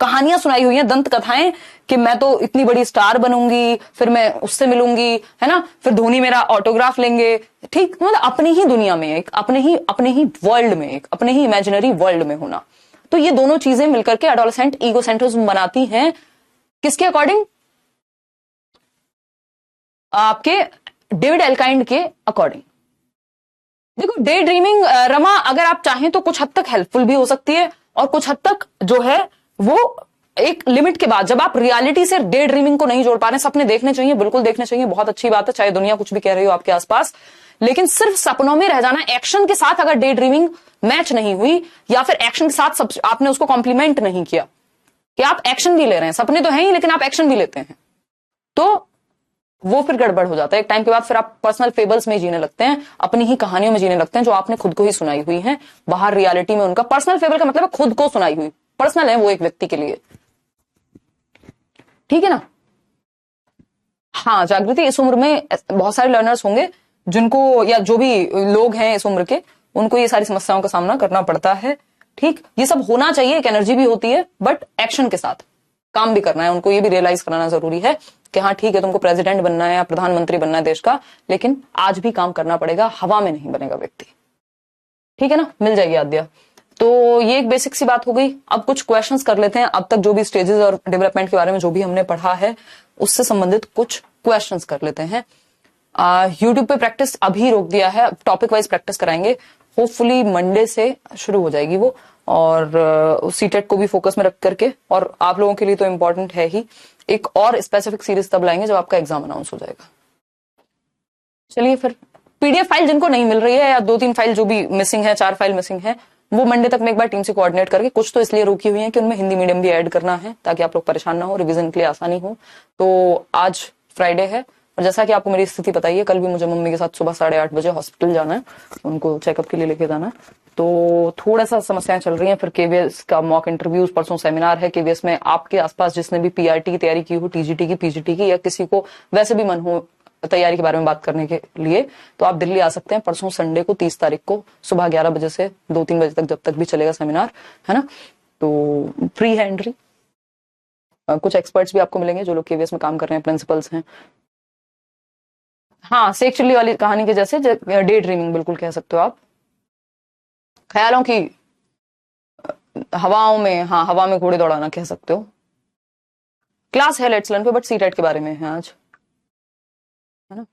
कहानियां सुनाई हुई हैं, दंत कथाएं, कि मैं तो इतनी बड़ी स्टार बनूंगी, फिर मैं उससे मिलूंगी, है ना, फिर धोनी मेरा ऑटोग्राफ लेंगे, ठीक। मतलब अपनी ही दुनिया में, एक अपने ही वर्ल्ड में, एक अपने ही इमेजिनरी वर्ल्ड में होना। तो ये दोनों चीजें मिलकर के एडोलेसेंट ईगोसेंट्रिज्म बनाती हैं। किसके अकॉर्डिंग, आपके डेविड एलकाइंड के अकॉर्डिंग। देखो डे ड्रीमिंग रमा, अगर आप चाहें तो कुछ हद तक हेल्पफुल भी हो सकती है, और कुछ हद तक जो है वो एक लिमिट के बाद, जब आप रियलिटी से डे ड्रीमिंग को नहीं जोड़ पा रहे, सपने देखने चाहिए, बिल्कुल देखने चाहिए, बहुत अच्छी बात है, चाहे दुनिया कुछ भी कह रही हो आपके आसपास। लेकिन सिर्फ सपनों में रह जाना, एक्शन के साथ अगर डे ड्रीमिंग मैच नहीं हुई या फिर एक्शन के साथ आपने उसको कॉम्प्लीमेंट नहीं किया कि आप एक्शन भी ले रहे हैं, सपने तो हैं ही लेकिन आप एक्शन भी लेते हैं, तो वो फिर गड़बड़ हो जाता है। एक टाइम के बाद फिर आप पर्सनल फेबल्स में जीने लगते हैं, अपनी ही कहानियों में जीने लगते हैं जो आपने खुद को ही सुनाई हुई हैं। बाहर रियलिटी में उनका पर्सनल फेबल का मतलब है खुद को सुनाई हुई, पर्सनल है वो एक व्यक्ति के लिए, ठीक है ना। हाँ जागृति, इस उम्र में बहुत सारे लर्नर्स होंगे जिनको, या जो भी लोग हैं इस उम्र के, उनको ये सारी समस्याओं का सामना करना पड़ता है। ठीक, ये सब होना चाहिए, एक एनर्जी भी होती है, बट एक्शन के साथ काम भी करना है। उनको ये भी रियलाइज कराना जरूरी है कि हाँ ठीक है, तुमको प्रेसिडेंट बनना है या प्रधानमंत्री बनना है देश का, लेकिन आज भी काम करना पड़ेगा, हवा में नहीं बनेगा व्यक्ति, ठीक है ना। मिल जाएगी आद्या। तो ये एक बेसिक सी बात हो गई। अब कुछ क्वेश्चंस कर लेते हैं, अब तक जो भी स्टेजेस और डेवलपमेंट के बारे में जो भी हमने पढ़ा है उससे संबंधित कुछ क्वेश्चंस कर लेते हैं। यूट्यूब पे प्रैक्टिस अभी रोक दिया है, टॉपिक वाइज प्रैक्टिस कराएंगे, होपफुली मंडे से शुरू हो जाएगी वो, और सीटेट को भी फोकस में रख करके, और आप लोगों के लिए तो इम्पोर्टेंट है ही, एक और स्पेसिफिक सीरीज तब लाएंगे जब आपका एग्जाम अनाउंस हो जाएगा। चलिए फिर, पीडीएफ फाइल जिनको नहीं मिल रही है या 2-3 फाइल जो भी मिसिंग है, 4 फाइल मिसिंग है, वो मंडे तक मैं एक बार टीम से कोऑर्डिनेट करके, कुछ तो इसलिए रोकी हुई है कि उनमें हिंदी मीडियम भी ऐड करना है ताकि आप लोग परेशान ना हो, रिवीजन के लिए आसानी हो। तो आज फ्राइडे है, और जैसा कि आपको मेरी स्थिति बताइए, कल भी मुझे मम्मी के साथ सुबह 8:30 बजे हॉस्पिटल जाना है, उनको चेकअप के लिए लेके जाना है, तो थोड़ा सा समस्याएं चल रही हैं। फिर केवीएस का मॉक इंटरव्यूज, परसों सेमिनार है केवीएस में। आपके आसपास जिसने भी पीआरटी की तैयारी की हो, टीजीटी की, पीजीटी की, या किसी को वैसे भी मन हो तैयारी के बारे में बात करने के लिए, तो आप दिल्ली आ सकते हैं परसों संडे को 30 तारीख को सुबह 11 बजे से 2-3 बजे तक, जब तक भी चलेगा सेमिनार, है ना। तो फ्री है एंट्री, कुछ एक्सपर्ट्स भी आपको मिलेंगे जो लोग केवीएस में काम कर रहे हैं, प्रिंसिपल्स हैं। हाँ, शेख चिल्ली वाली कहानी के जैसे डे ड्रीमिंग बिल्कुल कह सकते हो आप, ख्यालों की हवाओं में, हाँ हवा में घोड़े दौड़ाना कह सकते हो। क्लास है लेट्स लर्न पे, बट सीटेट के बारे में है आज, है ना।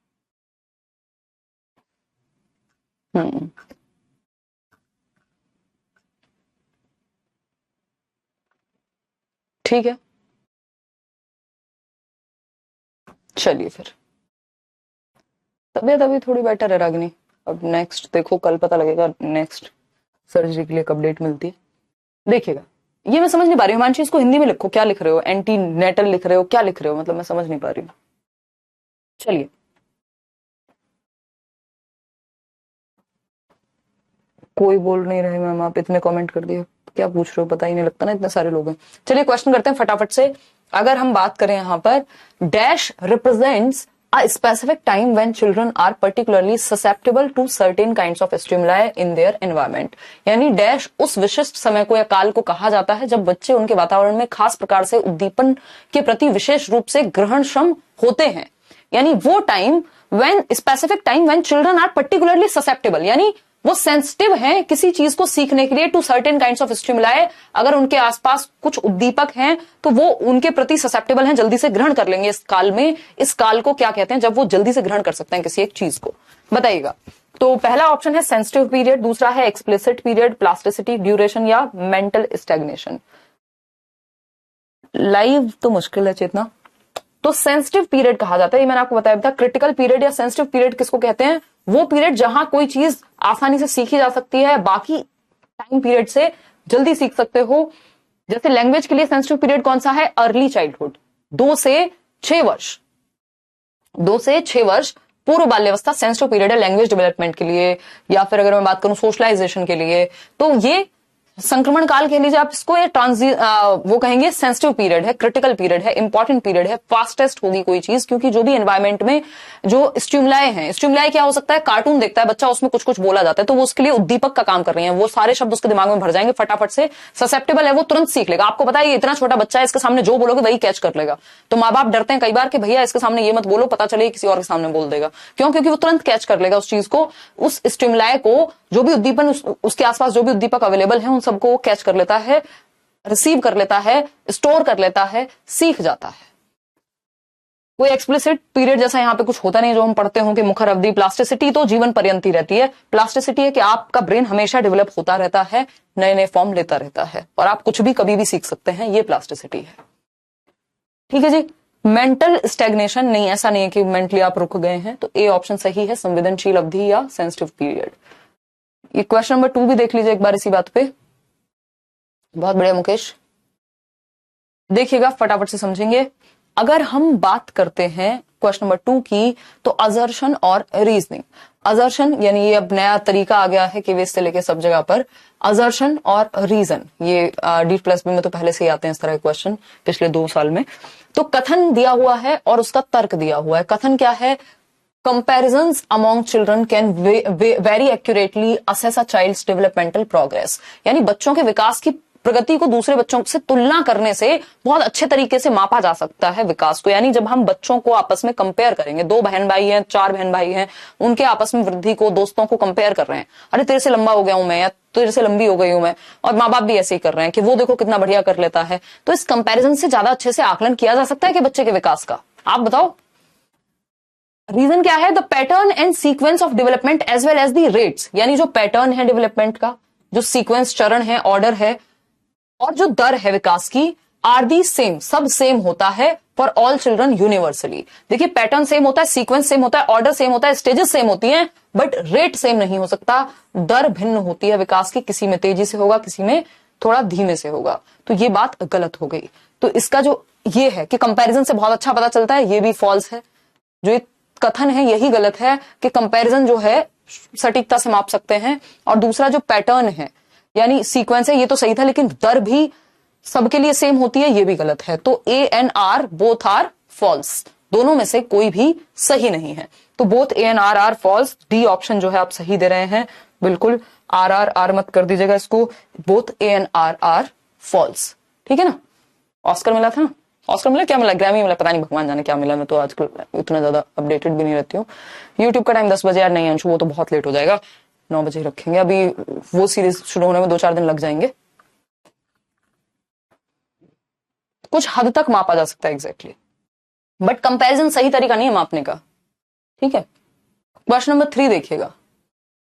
ठीक है, चलिए फिर। तबीयत अभी थोड़ी बेटर है रागिनी, अब नेक्स्ट देखो, कल पता लगेगा नेक्स्ट सर्जरी के लिए कब डेट मिलती है, देखिएगा। ये मैं समझ नहीं पा रही हूँ, हिमांशी इसको हिंदी में लिखो, क्या लिख रहे हो, एंटी नेटल लिख रहे हो, क्या लिख रहे हो, मतलब मैं समझ नहीं पा रही हूँ। चलिए, कोई बोल नहीं रहे मैम, आप इतने कमेंट कर दिए, क्या पूछ रहे हो, पता ही नहीं लगता ना, इतने सारे लोग हैं। चलिए क्वेश्चन करते हैं फटाफट से। अगर हम बात करें यहाँ पर, dash represents a specific time when children are particularly susceptible to certain kinds of stimuli in their environment। यानी डैश उस विशिष्ट समय को या काल को कहा जाता है जब बच्चे उनके वातावरण में खास प्रकार से उद्दीपन के प्रति विशेष रूप से ग्रहणक्षम होते हैं। यानी वो time when, specific time when children are particularly susceptible, यानी वो सेंसिटिव हैं किसी चीज को सीखने के लिए, to certain kinds of stimuli. अगर उनके आसपास कुछ उद्दीपक हैं तो वो उनके प्रति ससेप्टेबल हैं, जल्दी से ग्रहण कर लेंगे इस काल में। इस काल को क्या कहते हैं जब वो जल्दी से ग्रहण कर सकते हैं किसी एक चीज को, बताइएगा। तो पहला ऑप्शन है सेंसिटिव पीरियड, दूसरा है एक्सप्लिसिट पीरियड, प्लास्टिसिटी, ड्यूरेशन या मेंटल स्टैग्नेशन। लाइव तो मुश्किल है चेतना, तो सेंसिटिव पीरियड कहा जाता है, ये मैंने आपको बताया था। क्रिटिकल पीरियड या सेंसिटिव पीरियड किसको कहते हैं, वो पीरियड जहां कोई चीज आसानी से सीखी जा सकती है, बाकी टाइम पीरियड से जल्दी सीख सकते हो। जैसे लैंग्वेज के लिए सेंसिटिव पीरियड कौन सा है, अर्ली चाइल्डहुड, 2 से 6 वर्ष, 2 से 6 वर्ष पूर्व बाल्यावस्था सेंसिटिव पीरियड है लैंग्वेज डेवलपमेंट के लिए। या फिर अगर मैं बात करूं सोशलाइजेशन के लिए, तो ये संक्रमण काल कह लीजिए आप इसको, ये वो कहेंगे सेंसिटिव पीरियड है, क्रिटिकल पीरियड है, इंपॉर्टेंट पीरियड है, फास्टेस्ट होगी कोई चीज, क्योंकि जो भी एनवायरमेंट में जो स्टिमुलाई हैं, स्टिमुलाई क्या हो सकता है, कार्टून देखता है बच्चा, उसमें कुछ कुछ बोला जाता है, तो वो उसके लिए उद्दीपक का काम कर रही है, वो सारे शब्द उसके दिमाग में भर जाएंगे फटाफट से, ससेप्टेबल है, वो तुरंत सीख लेगा। आपको पता है इतना छोटा बच्चा है, इसके सामने जो बोलोगे वही कैच कर लेगा। तो माँ बाप डरते हैं कई बार कि भैया इसके सामने ये मत बोलो, पता चले किसी और के सामने बोल देगा, क्यों, क्योंकि वो तुरंत कैच कर लेगा उस चीज को, उस स्टिमुलाई को, जो भी उद्दीपन उसके आसपास जो भी उद्दीपक अवेलेबल है उन सबको कैच कर लेता है, रिसीव कर लेता है, स्टोर कर लेता है, सीख जाता है। कोई एक्सप्लिसिट पीरियड जैसा यहाँ पे कुछ होता नहीं जो हम पढ़ते हों कि मुखर अवधि। प्लास्टिसिटी तो जीवन पर्यंत ही रहती है। प्लास्टिसिटी है कि आपका ब्रेन हमेशा डेवलप होता रहता है, नए नए फॉर्म लेता रहता है, और आप कुछ भी कभी भी सीख सकते हैं, ये प्लास्टिसिटी है। ठीक है जी, मेंटल स्टेग्नेशन नहीं, ऐसा नहीं है कि मेंटली आप रुक गए हैं, तो ए ऑप्शन सही है, संवेदनशील अवधि या सेंसिटिव पीरियड। ये क्वेश्चन नंबर 2 भी देख लीजिए एक बार इसी बात पे। बहुत बढ़िया मुकेश, देखिएगा फटाफट से समझेंगे। अगर हम बात करते हैं क्वेश्चन नंबर 2 की, तो अजर्शन और रीजनिंग। अजर्शन यानी ये अब नया तरीका आ गया है कि वे से लेके सब जगह पर अजर्शन और रीजन, ये D+B में तो पहले से ही आते हैं इस तरह के क्वेश्चन पिछले 2 साल में। तो कथन दिया हुआ है और उसका तर्क दिया हुआ है। कथन क्या है? Comparisons among children can very accurately assess a child's developmental progress। यानी बच्चों के विकास की प्रगति को दूसरे बच्चों से तुलना करने से बहुत अच्छे तरीके से मापा जा सकता है विकास को। यानी जब हम बच्चों को आपस में कंपेयर करेंगे, 2 बहन भाई हैं, 4 बहन भाई हैं, उनके आपस में वृद्धि को, दोस्तों को कंपेयर कर रहे हैं, अरे तेरे से लंबा हो गया हूं मैं, या तेरे से लंबी हो गई हूं मैं, और माँ बाप भी ऐसे ही कर रहे हैं कि वो देखो कितना बढ़िया कर लेता है। तो इस कंपेरिजन से ज्यादा अच्छे से आकलन किया जा सकता है कि बच्चे के विकास का? आप बताओ। रीजन क्या है? The pattern and sequence of development as well as the rates. यानी जो पैटर्न है डेवलपमेंट का, जो सीक्वेंस, चरण है, ऑर्डर है, और जो दर है विकास की, आर दी सेम, सब सेम होता है फॉर ऑल चिल्ड्रन यूनिवर्सली। देखिए पैटर्न सेम होता है, सीक्वेंस सेम होता है, ऑर्डर सेम होता है, स्टेजेस सेम होती हैं, बट रेट सेम नहीं हो सकता। दर भिन्न होती है विकास की, किसी में तेजी से होगा, किसी में थोड़ा धीमे से होगा। तो ये बात गलत हो गई। तो इसका जो ये है कि कंपैरिजन से बहुत अच्छा पता चलता है, ये भी फॉल्स है। जो एक कथन है यही गलत है कि कंपैरिजन जो है सटीकता से माप सकते हैं, और दूसरा जो पैटर्न है यानी सीक्वेंस है, ये तो सही था, लेकिन दर भी सबके लिए सेम होती है, ये भी गलत है। तो A and R both are false, दोनों में से कोई भी सही नहीं है। तो both A and R false. D option जो है आप सही दे रहे हैं, बिल्कुल। आर मत कर दीजिएगा इसको। Both A and R false, ठीक है ना। ऑस्कर मिला था ना, ऑस्कर मिला, क्या मिला, ग्रैमी मिला, पता नहीं, भगवान जाने क्या मिला। मैं तो आजकल इतना ज्यादा अपडेटेड भी नहीं रहती हूँ। यूट्यूब का टाइम 10 बजे यार नहीं अंशु, वो तो बहुत लेट हो जाएगा, 9 बजे रखेंगे। अभी वो सीरीज शुरू होने में 2-4 दिन लग जाएंगे। कुछ हद तक मापा जा सकता है एग्जैक्टली, बट कंपैरिजन सही तरीका नहीं है मापने का, ठीक है। क्वेश्चन नंबर 3 देखिएगा।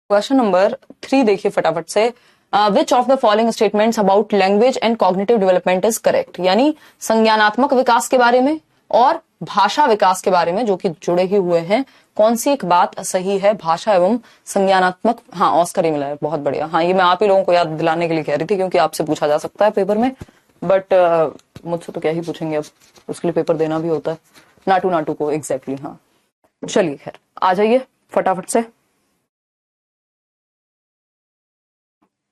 क्वेश्चन नंबर 3 देखिए फटाफट से। विच of the following statements about language and cognitive development is correct. यानी संज्ञानात्मक विकास के बारे में और भाषा विकास के बारे में, जो कि जुड़े ही हुए हैं, कौन सी एक बात सही है? भाषा एवं संज्ञानात्मक। हाँ, ऑस्कर ही मिला है, बहुत बढ़िया। हाँ, ये मैं आप ही लोगों को याद दिलाने के लिए कह रही थी, क्योंकि आपसे पूछा जा सकता है पेपर में, बट मुझसे तो क्या ही पूछेंगे, अब उसके लिए पेपर देना भी होता है। नाटू को एग्जैक्टली। हाँ चलिए, खैर आ जाइए फटाफट से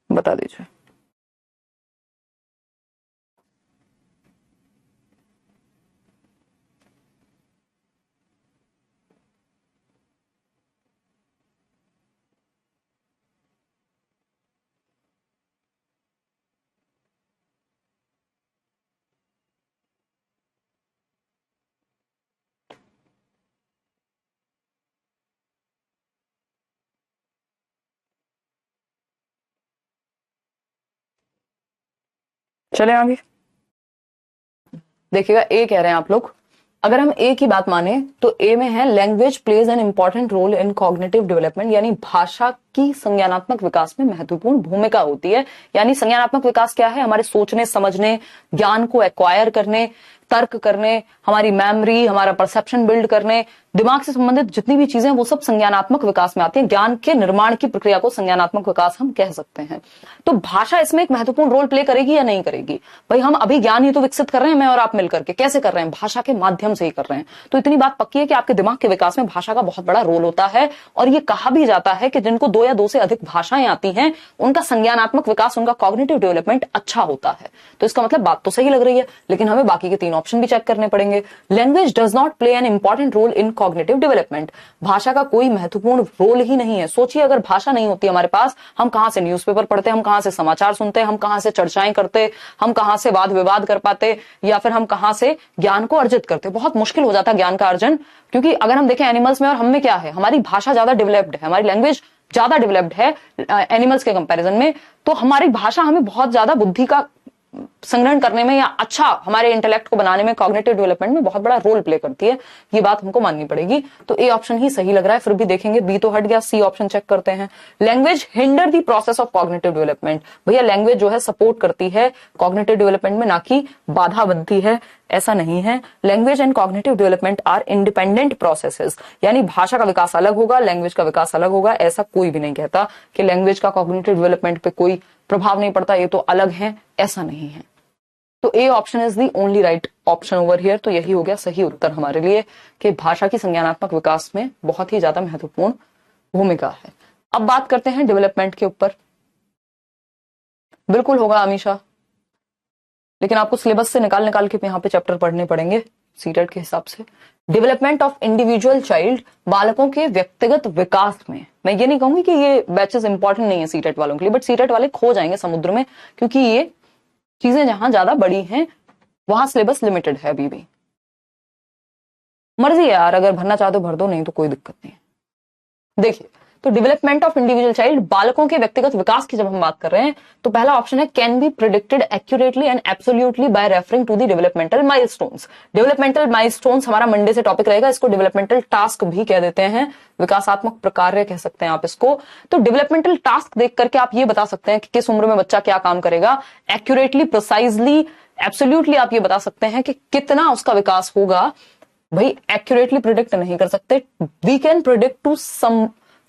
बता दीजिए। चले आगे देखिएगा। ए कह रहे हैं आप लोग, अगर हम ए की बात माने तो ए में है language plays an important role in cognitive development. यानी भाषा की संज्ञानात्मक विकास में महत्वपूर्ण भूमिका होती है। यानी संज्ञानात्मक विकास क्या है? हमारे सोचने, समझने, ज्ञान को एक्वायर करने, तर्क करने, हमारी मेमोरी, हमारा परसेप्शन बिल्ड करने, दिमाग से संबंधित जितनी भी चीजें वो सब संज्ञानात्मक विकास में आती हैं। ज्ञान के निर्माण की प्रक्रिया को संज्ञानात्मक विकास हम कह सकते हैं। तो भाषा इसमें एक महत्वपूर्ण रोल प्ले करेगी या नहीं करेगी? भाई हम अभी ज्ञान ही तो विकसित कर रहे हैं, मैं और आप मिलकर के। कैसे कर रहे हैं? भाषा के माध्यम से ही कर रहे हैं। तो इतनी बात पक्की है कि आपके दिमाग के विकास में भाषा का बहुत बड़ा रोल होता है। और ये कहा भी जाता है कि जिनको 2 या 2 से अधिक भाषाएं आती हैं, उनका संज्ञानात्मक विकास, उनका कॉग्निटिव डेवलपमेंट अच्छा होता है। तो इसका मतलब बात तो सही लग रही है, लेकिन हमें बाकी के 3 ऑप्शन भी चेक करने पड़ेंगे। Language does not play an important role in cognitive development. भाषा का कोई महत्वपूर्ण रोल ही नहीं है। सोचिए, अगर भाषा नहीं होती हमारे पास, हम कहां से न्यूज़पेपर पढ़ते, हम कहां से समाचार सुनते, हम कहां से चर्चाएं करते, हम कहां से वाद विवाद कर पाते, या फिर हम कहां से ज्ञान को अर्जित करते? बहुत मुश्किल हो जाता ज्ञान का अर्जन। क्योंकि अगर हम देखें एनिमल्स में और हम में, क्या है? हमारी भाषा ज्यादा डेवलप्ड है, हमारी लैंग्वेज ज्यादा डेवलप्ड है एनिमल्स के कंपैरिजन में। तो हमारी भाषा हमें बहुत ज्यादा बुद्धि का संग्रहण करने में या अच्छा हमारे इंटेलेक्ट को बनाने में, कॉग्निटिव डेवलपमेंट में बहुत बड़ा रोल प्ले करती है। ये बात हमको माननी पड़ेगी। तो ए ऑप्शन ही सही लग रहा है। फिर भी देखेंगे, बी तो हट गया, सी ऑप्शन चेक करते हैं। Language hinder the process of cognitive development. भैया लैंग्वेज जो है सपोर्ट करती है कॉग्निटिव डेवलपमेंट में, ना कि बाधा बनती है, ऐसा नहीं है। Language and cognitive development are independent processes, यानी भाषा का विकास अलग होगा, लैंग्वेज का विकास अलग होगा। ऐसा कोई भी नहीं कहता कि लैंग्वेज का कॉग्निटिव डेवलपमेंट पे कोई प्रभाव नहीं पड़ता, ये तो अलग है, ऐसा नहीं है। तो A option is the only right option over here. तो यही हो गया सही उत्तर हमारे लिए कि भाषा की संज्ञानात्मक विकास में बहुत ही ज्यादा महत्वपूर्ण भूमिका है। अब बात करते हैं डेवलपमेंट के ऊपर। बिल्कुल होगा अमीशा, लेकिन आपको सिलेबस से निकाल निकाल के यहाँ पे चैप्टर पढ़ने पड़ेंगे सीटेट के हिसाब से। डेवलपमेंट ऑफ इंडिविजुअल चाइल्ड, बालकों के व्यक्तिगत विकास में। मैं ये नहीं कहूंगी कि ये बैचेस इंपॉर्टेंट नहीं है सीटेट वालों के लिए, बट सीटेट वाले खो जाएंगे समुद्र में, क्योंकि ये चीजें जहां ज्यादा बड़ी हैं वहां सिलेबस लिमिटेड है अभी भी। मर्जी है यार, अगर भरना चाहते हो भर दो, नहीं तो कोई दिक्कत नहीं है। देखिए, तो डेवलपमेंट ऑफ इंडिविजुअल चाइल्ड, बालकों के व्यक्तिगत विकास की जब हम बात कर रहे हैं तो पहला ऑप्शन है can be predicted accurately and absolutely by referring to the developmental milestones. Developmental milestones हमारा मंडे से टॉपिक रहेगा, इसको डेवलपमेंटल टास्क भी कह देते हैं, विकासात्मक प्रकार्य कह सकते हैं आप इसको। तो डेवलपमेंटल टास्क देख करके आप ये बता सकते हैं कि किस उम्र में बच्चा क्या काम करेगा। एक्यूरेटली, प्रिसाइजली, एब्सोल्युटली आप ये बता सकते हैं कि कितना उसका विकास होगा। भाई एक्यूरेटली प्रिडिक्ट नहीं कर सकते, we can predict to some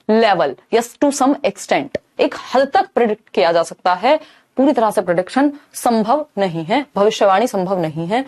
level, yes to some extent, एक हद तक प्रिडिक्ट किया जा सकता है। पूरी तरह से प्रिडिक्शन संभव नहीं है, भविष्यवाणी संभव नहीं है,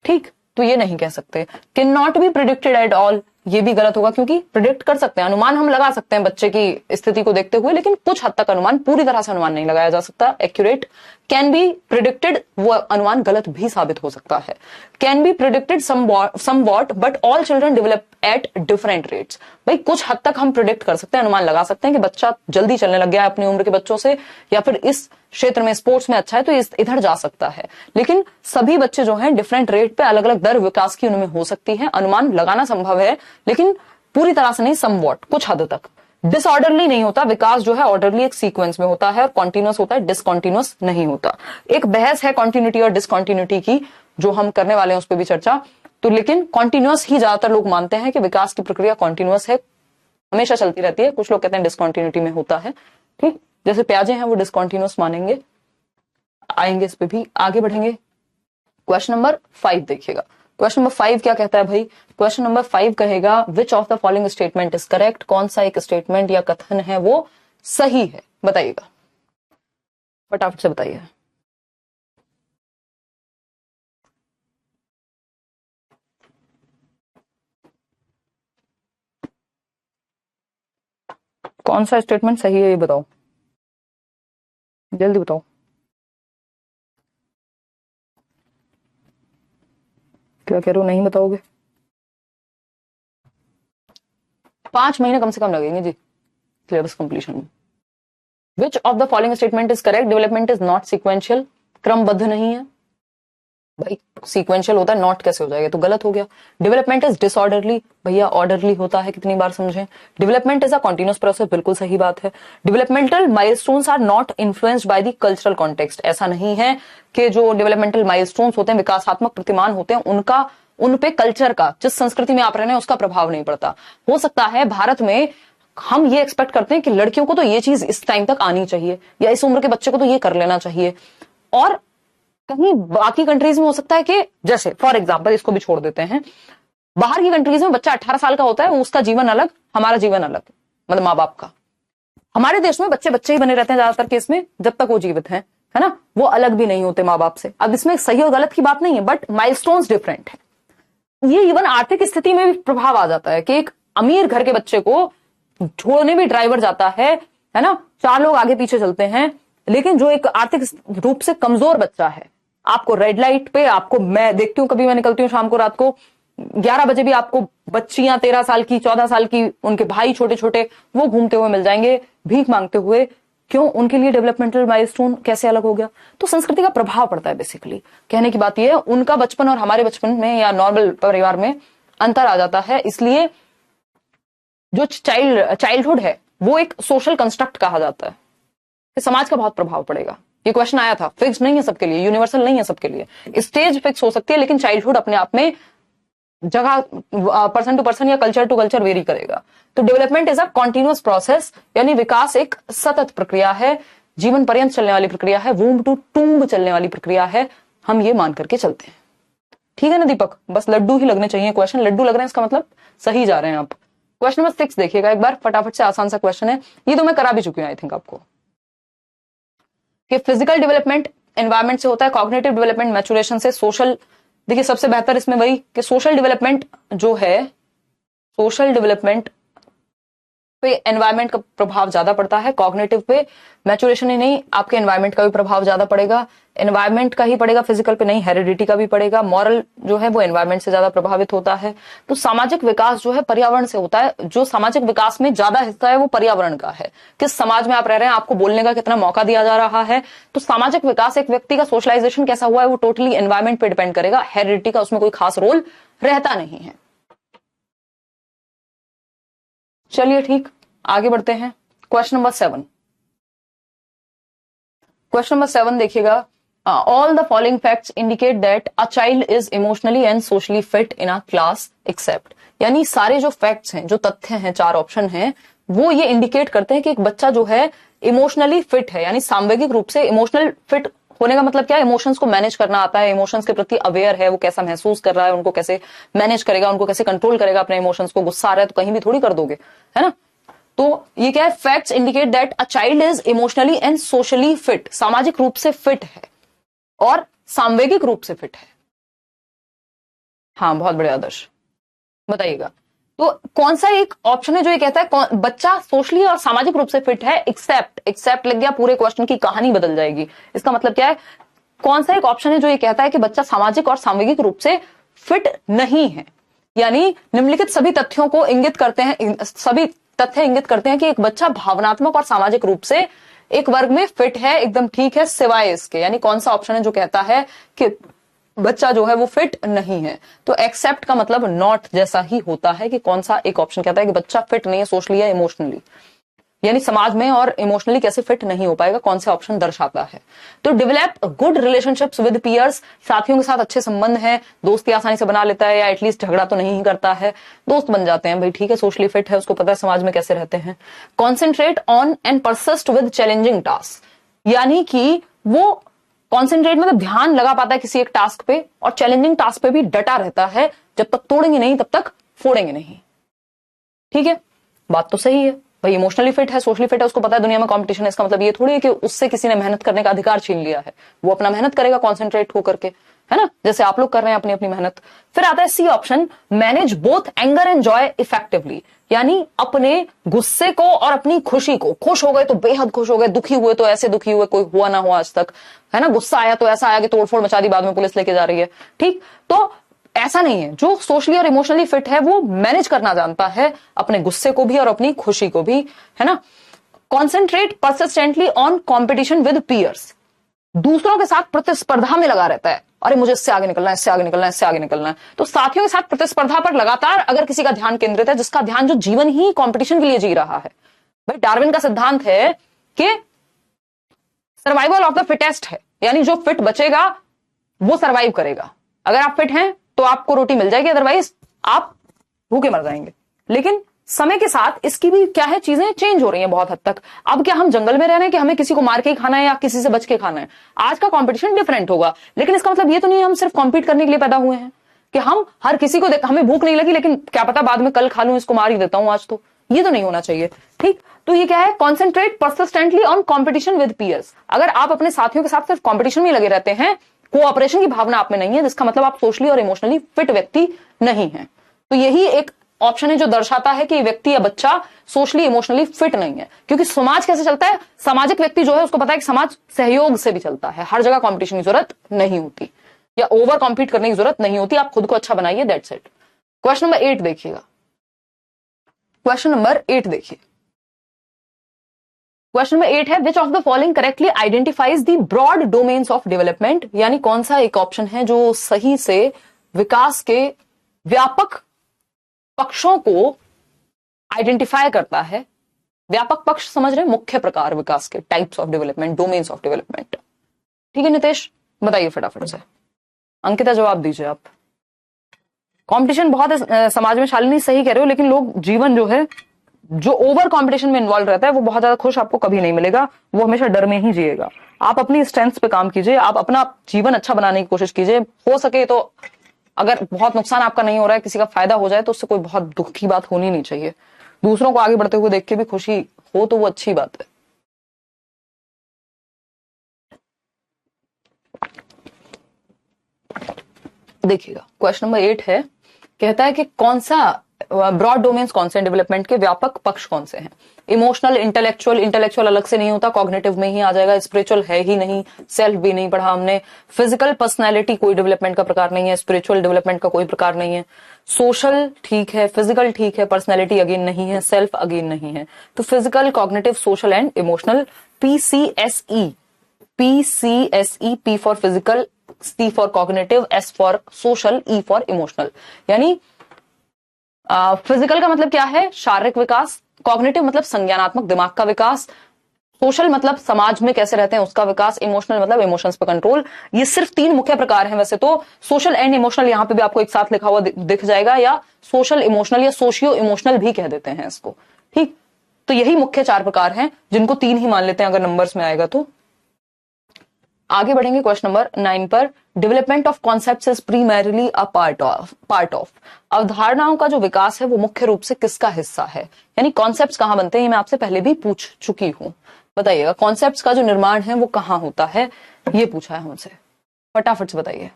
ठीक। तो ये नहीं कह सकते। Can not be predicted at all, ये भी गलत होगा, क्योंकि प्रिडिक्ट कर सकते हैं, अनुमान हम लगा सकते हैं बच्चे की स्थिति को देखते हुए, लेकिन कुछ हद तक अनुमान, पूरी तरह से अनुमान नहीं लगाया जा सकता। एक्यूरेट, कैन बी प्रिडिक्टेड, वो अनुमान गलत भी साबित हो सकता है। Can be predicted somewhat but all children develop at different rates. भाई कुछ हद तक हम प्रिडिक्ट कर सकते हैं, अनुमान लगा सकते हैं कि बच्चा जल्दी चलने लग गया है अपनी उम्र के बच्चों से, या फिर इस क्षेत्र में स्पोर्ट्स में अच्छा है तो इधर जा सकता है। लेकिन सभी बच्चे जो हैं डिफरेंट रेट पे, अलग अलग दर विकास की उनमें हो सकती है, अनुमान लगाना संभव है, लेकिन पूरी तरह से नहीं, समवॉट, कुछ हद तक। डिसऑर्डरली नहीं होता विकास, जो है ऑर्डरली एक सीक्वेंस में होता है और कॉन्टिन्यूअस होता है, डिसकॉन्टिन्यूअस नहीं होता। एक बहस है कॉन्टिन्यूटी और डिसकॉन्टिन्यूटी की, जो हम करने वाले हैं उस पर भी चर्चा। तो लेकिन कॉन्टिन्यूअस ही ज्यादातर लोग मानते हैं कि विकास की प्रक्रिया कॉन्टिन्यूअस है, हमेशा चलती रहती है। कुछ लोग कहते हैं डिसकॉन्टिन्यूटी में होता है, ठीक। जैसे प्याजे हैं वो डिसकॉन्टिन्यूअस मानेंगे, आएंगे इस पे भी, आगे बढ़ेंगे। क्वेश्चन नंबर 5 देखिएगा। क्वेश्चन नंबर 5 क्या कहता है भाई? क्वेश्चन नंबर 5 कहेगा विच of the following statement is correct, कौन सा एक स्टेटमेंट या कथन है वो सही है, बताइएगा, फटाफट से बताइए। कौन सा स्टेटमेंट सही है ये बताओ, जल्दी बताओ। क्या कह रहे हो, नहीं बताओगे? 5 महीने कम से कम लगेंगे जी सिलेबस कंप्लीशन में। विच of the following statement is correct, development is not sequential, क्रमबद्ध नहीं है। भाई सीक्वेंशियल होता है, नॉट कैसे हो जाएगा, तो गलत हो गया। डेवलपमेंट इज डिसऑर्डरली, भैया ऑर्डरली होता है, कितनी बार समझें। Development is a continuous process, बिल्कुल सही बात है। Developmental milestones are not influenced by the cultural context, ऐसा नहीं है कि जो डेवलपमेंटल माइलस्टोन्स होते हैं, विकासात्मक प्रतिमान होते हैं, उनका उन पे कल्चर का, जिस संस्कृति में आप रह रहे हैं उसका प्रभाव नहीं पड़ता। हो सकता है भारत में हम ये एक्सपेक्ट करते हैं कि लड़कियों को तो ये चीज इस टाइम तक आनी चाहिए, या इस उम्र के बच्चे को तो ये कर लेना चाहिए, और कहीं बाकी कंट्रीज में हो सकता है कि, जैसे फॉर एग्जांपल इसको भी छोड़ देते हैं, बाहर की कंट्रीज में बच्चा 18 साल का होता है, उसका जीवन अलग, हमारा जीवन अलग, मतलब माँ बाप का। हमारे देश में बच्चे बच्चे ही बने रहते हैं ज्यादातर केस में, जब तक वो जीवित हैं, है ना, वो अलग भी नहीं होते माँ बाप से। अब इसमें सही और गलत की बात नहीं है, बट माइलस्टोन्स डिफरेंट है। ये इवन आर्थिक स्थिति में भी प्रभाव आ जाता है कि एक अमीर घर के बच्चे को छोड़ने भी ड्राइवर जाता है ना, 4 लोग आगे पीछे चलते हैं, लेकिन जो एक आर्थिक रूप से कमजोर बच्चा है, आपको रेड लाइट पे, आपको, मैं देखती हूँ, कभी मैं निकलती हूँ शाम को, रात को 11 बजे भी आपको बच्चियां 13 साल की, 14 साल की, उनके भाई छोटे छोटे, वो घूमते हुए मिल जाएंगे भीख मांगते हुए। क्यों? उनके लिए डेवलपमेंटल माइलस्टोन कैसे अलग हो गया? तो संस्कृति का प्रभाव पड़ता है। बेसिकली कहने की बात यह है, उनका बचपन और हमारे बचपन में या नॉर्मल परिवार में अंतर आ जाता है। इसलिए जो चाइल्डहुड है वो एक सोशल कंस्ट्रक्ट कहा जाता है, समाज का बहुत प्रभाव पड़ेगा। ये क्वेश्चन आया था, फिक्स नहीं है सबके लिए, यूनिवर्सल नहीं है सबके लिए। स्टेज फिक्स हो सकती है लेकिन चाइल्डहुड अपने आप में जगह पर्सन टू पर्सन या कल्चर टू कल्चर वेरी करेगा। तो development is a continuous process, यानी विकास एक सतत प्रक्रिया है, जीवन पर्यंत चलने वाली प्रक्रिया है, वूम्ब टू टूम्ब चलने वाली प्रक्रिया है, हम ये मान करके चलते हैं। ठीक है ना दीपक, बस लड्डू ही लगने चाहिए क्वेश्चन, लड्डू लग रहे हैं इसका मतलब सही जा रहे हैं आप। क्वेश्चन नंबर 6 देखिएगा एक बार, फटाफट से, आसान सा क्वेश्चन है, ये तो मैं करा भी चुकी हूं आई थिंक आपको, कि फिजिकल डेवलपमेंट एनवायरमेंट से होता है, कॉग्निटिव डेवलपमेंट मैचुरेशन से, सोशल, देखिए सबसे बेहतर इसमें वही कि सोशल डेवलपमेंट जो है, सोशल डेवलपमेंट पे एनवायरमेंट का प्रभाव ज्यादा पड़ता है, कॉग्निटिव पे मैचुरेशन ही नहीं, आपके एनवायरमेंट का भी प्रभाव ज्यादा पड़ेगा, एनवायरमेंट का ही पड़ेगा, फिजिकल पे नहीं, हेरिडिटी का भी पड़ेगा, मॉरल जो है वो एनवायरमेंट से ज्यादा प्रभावित होता है। तो सामाजिक विकास जो है पर्यावरण से होता है, जो सामाजिक विकास में ज्यादा हिस्सा है वो पर्यावरण का है, किस समाज में आप रह रहे हैं, आपको बोलने का कितना मौका दिया जा रहा है। तो सामाजिक विकास, एक व्यक्ति का सोशलाइजेशन कैसा हुआ है वो टोटली एनवायरमेंट पे डिपेंड करेगा, हेरिडिटी का उसमें कोई खास रोल रहता नहीं है। चलिए ठीक, आगे बढ़ते हैं। क्वेश्चन नंबर 7, क्वेश्चन नंबर 7 देखिएगा, all the following facts indicate that a child is emotionally and socially fit in a class except, यानी सारे जो फैक्ट्स हैं, जो तथ्य हैं, 4 ऑप्शन हैं, वो ये इंडिकेट करते हैं कि एक बच्चा जो है इमोशनली फिट है, यानी सामवेगिक रूप से इमोशनल फिट होने का मतलब क्या है, इमोशंस को मैनेज करना आता है, इमोशंस के प्रति अवेयर है, वो कैसा महसूस कर रहा है, उनको कैसे मैनेज करेगा, उनको कैसे कंट्रोल करेगा अपने इमोशंस को, गुस्सा आ रहा है तो कहीं भी थोड़ी कर दोगे, है ना। तो ये क्या है, facts indicate that a child is emotionally and socially fit, सामाजिक रूप से फिट है और सामवेगिक रूप से फिट है। हाँ बहुत बढ़िया आदर्श, बताइएगा तो कौन सा एक ऑप्शन है जो ये कहता है बच्चा सोशली और सामाजिक रूप से फिट है, एक्सेप्ट लग गया, पूरे क्वेश्चन की कहानी बदल जाएगी। इसका मतलब क्या है, कौन सा एक ऑप्शन है जो ये कहता है कि बच्चा सामाजिक और सामवेगिक रूप से फिट नहीं है, यानी निम्नलिखित सभी तथ्यों को इंगित करते हैं, सभी तथ्य इंगित करते हैं कि एक बच्चा भावनात्मक और सामाजिक रूप से एक वर्ग में फिट है, एकदम ठीक है, सिवाय इसके, यानी कौन सा ऑप्शन है जो कहता है कि बच्चा जो है वो फिट नहीं है। तो एक्सेप्ट का मतलब नॉट जैसा ही होता है, कि कौन सा एक ऑप्शन कहता है कि बच्चा फिट नहीं है सोशली या इमोशनली, यानी समाज में और इमोशनली कैसे फिट नहीं हो पाएगा, कौन से ऑप्शन दर्शाता है। तो develop good relationships with peers, साथियों के साथ अच्छे संबंध हैं, दोस्ती आसानी से बना लेता है या एटलीस्ट झगड़ा तो नहीं करता है, दोस्त बन जाते हैं भाई, ठीक है, सोशली फिट है, उसको पता है समाज में कैसे रहते हैं। Concentrate on and persist with challenging task, यानी कि वो कॉन्सेंट्रेट मतलब ध्यान लगा पाता है किसी एक टास्क पे, और चैलेंजिंग टास्क पे भी डटा रहता है, जब तक तोड़ेंगे नहीं तब तक फोड़ेंगे नहीं। ठीक है, बात तो सही है भाई, इमोशनली फिट है, सोशली फिट है, उसको पता है दुनिया में कंपटीशन है, इसका मतलब ये थोड़ी है कि उससे किसी ने मेहनत करने का अधिकार छीन लिया है, वो अपना मेहनत करेगा कॉन्सेंट्रेट होकर के, है ना, जैसे आप लोग कर रहे हैं अपनी अपनी मेहनत। फिर आता है C option, manage both anger and joy effectively, यानी अपने गुस्से को और अपनी खुशी को, खुश हो गए तो बेहद खुश हो गए, दुखी हुए तो ऐसे दुखी हुए कोई हुआ ना हो आज तक, है ना, गुस्सा आया तो ऐसा आया कि तोड़फोड़ मचा दी, बाद में पुलिस लेके जा रही है। ठीक, तो ऐसा नहीं है, जो सोशली और इमोशनली फिट है वो मैनेज करना जानता है अपने गुस्से को भी और अपनी खुशी को भी, है ना। Concentrate persistently on competition with peers, दूसरों के साथ प्रतिस्पर्धा में लगा रहता है, अरे मुझे इससे आगे निकलना है, इससे आगे निकलना है, इससे आगे निकलना है। तो साथियों के साथ प्रतिस्पर्धा पर लगातार अगर किसी का ध्यान केंद्रित है, जिसका ध्यान जो जीवन ही कंपटीशन के लिए जी रहा है, भाई डार्विन का सिद्धांत है कि सर्वाइवल ऑफ द फिटेस्ट है, यानी जो फिट बचेगा वो सर्वाइव करेगा। अगर आप फिट हैं तो आपको रोटी मिल जाएगी, अदरवाइज आप भूखे मर जाएंगे। लेकिन समय के साथ इसकी भी क्या है, चीजें चेंज हो रही हैं बहुत हद तक। अब क्या हम जंगल में रह रहे हैं कि हमें किसी को मार के ही खाना है या किसी से बच के खाना है, आज का कंपटीशन डिफरेंट होगा। लेकिन इसका मतलब ये तो नहीं हम सिर्फ कॉम्पीट करने के लिए पैदा हुए हैं कि हम हर किसी को हमें भूख नहीं लगी लेकिन क्या पता बाद में कल खा लूं, इसको मार ही देता हूं आज, तो ये तो नहीं होना चाहिए। ठीक, तो ये क्या है, concentrate persistently on competition with peers. अगर आप अपने साथियों के साथ सिर्फ कॉम्पिटिशन में लगे रहते हैं, कोऑपरेशन की भावना आप में नहीं है, जिसका मतलब आप सोशली और इमोशनली फिट व्यक्ति नहीं है। तो यही एक ऑप्शन है जो दर्शाता है कि व्यक्ति या बच्चा सोशली इमोशनली फिट नहीं है। क्योंकि समाज कैसे चलता है, सामाजिक व्यक्ति जो है उसको पता है कि समाज सहयोग से भी चलता है, हर जगह कंपटीशन की जरूरत नहीं होती या ओवर कॉम्पीट करने की जरूरत नहीं होती, आप खुद को अच्छा बनाइए, दैट्स इट। क्वेश्चन नंबर 8 देखिएगा, क्वेश्चन नंबर 8 देखिए, क्वेश्चन नंबर 8 है, which of the following correctly identifies the broad domains of development, यानी कौन सा एक ऑप्शन है जो सही से विकास के व्यापक पक्षों को आइडेंटिफाई करता है। व्यापक पक्ष समझ रहे हैं, मुख्य प्रकार विकास के, types of development, domains of development. ठीक है नितेश, बताइए फटाफट से। अंकिता जवाब दीजिए आप। कंपटीशन बहुत है समाज में, शालिनी सही कह रहे हो, लेकिन लोग जीवन जो है, जो ओवर कंपटीशन में इन्वॉल्व रहता है वो बहुत ज्यादा खुश आपको कभी नहीं मिलेगा, वो हमेशा डर में ही जिएगा। आप अपनी स्ट्रेंथ पे काम कीजिए, आप अपना जीवन अच्छा बनाने की कोशिश कीजिए। हो सके तो अगर बहुत नुकसान आपका नहीं हो रहा है, किसी का फायदा हो जाए, तो उससे कोई बहुत दुख की बात होनी नहीं चाहिए। दूसरों को आगे बढ़ते हुए देख के भी खुशी हो तो वो अच्छी बात है। देखिएगा क्वेश्चन नंबर 8 है, कहता है कि कौन सा ब्रॉड डोमेन्स कौन से डेवलपमेंट के, व्यापक पक्ष कौन से हैं? इमोशनल, इंटेलेक्चुअल, इंटेलेक्चुअल अलग से नहीं होता, कॉग्निटिव में ही आ जाएगा, स्पिरिचुअल है ही नहीं, सेल्फ भी नहीं पढ़ा हमने, फिजिकल पर्सनैलिटी कोई डेवलपमेंट का प्रकार नहीं है, स्पिरिचुअल डेवलपमेंट का कोई प्रकार नहीं है, सोशल ठीक है, फिजिकल ठीक है, पर्सनैलिटी अगेन नहीं है, सेल्फ अगेन नहीं है। तो physical, cognitive, social and emotional, PCSE, PCSE, P for physical, C for cognitive, S for social, E for emotional. यानी फिजिकल का मतलब क्या है? शारीरिक विकास, कॉग्निटिव मतलब संज्ञानात्मक दिमाग का विकास, सोशल मतलब समाज में कैसे रहते हैं उसका विकास, इमोशनल मतलब इमोशंस पर कंट्रोल। ये सिर्फ 3 मुख्य प्रकार हैं। वैसे तो सोशल एंड इमोशनल यहां पे भी आपको एक साथ लिखा हुआ दिख जाएगा, या सोशल इमोशनल या सोशियो इमोशनल भी कह देते हैं इसको। ठीक, तो यही मुख्य 4 प्रकार हैं, जिनको 3 ही मान लेते हैं अगर नंबर्स में आएगा तो। आगे बढ़ेंगे क्वेश्चन नंबर 9 पर। Development of concepts is primarily a part of, अवधारणाओं का जो विकास है वो मुख्य रूप से किसका हिस्सा है? यानी कॉन्सेप्ट्स कहां बनते हैं, ये मैं आपसे पहले भी पूछ चुकी हूं। बताइएगा कॉन्सेप्ट्स का जो निर्माण है वो कहां होता है, ये पूछा है हमसे, फटाफट से बताइए।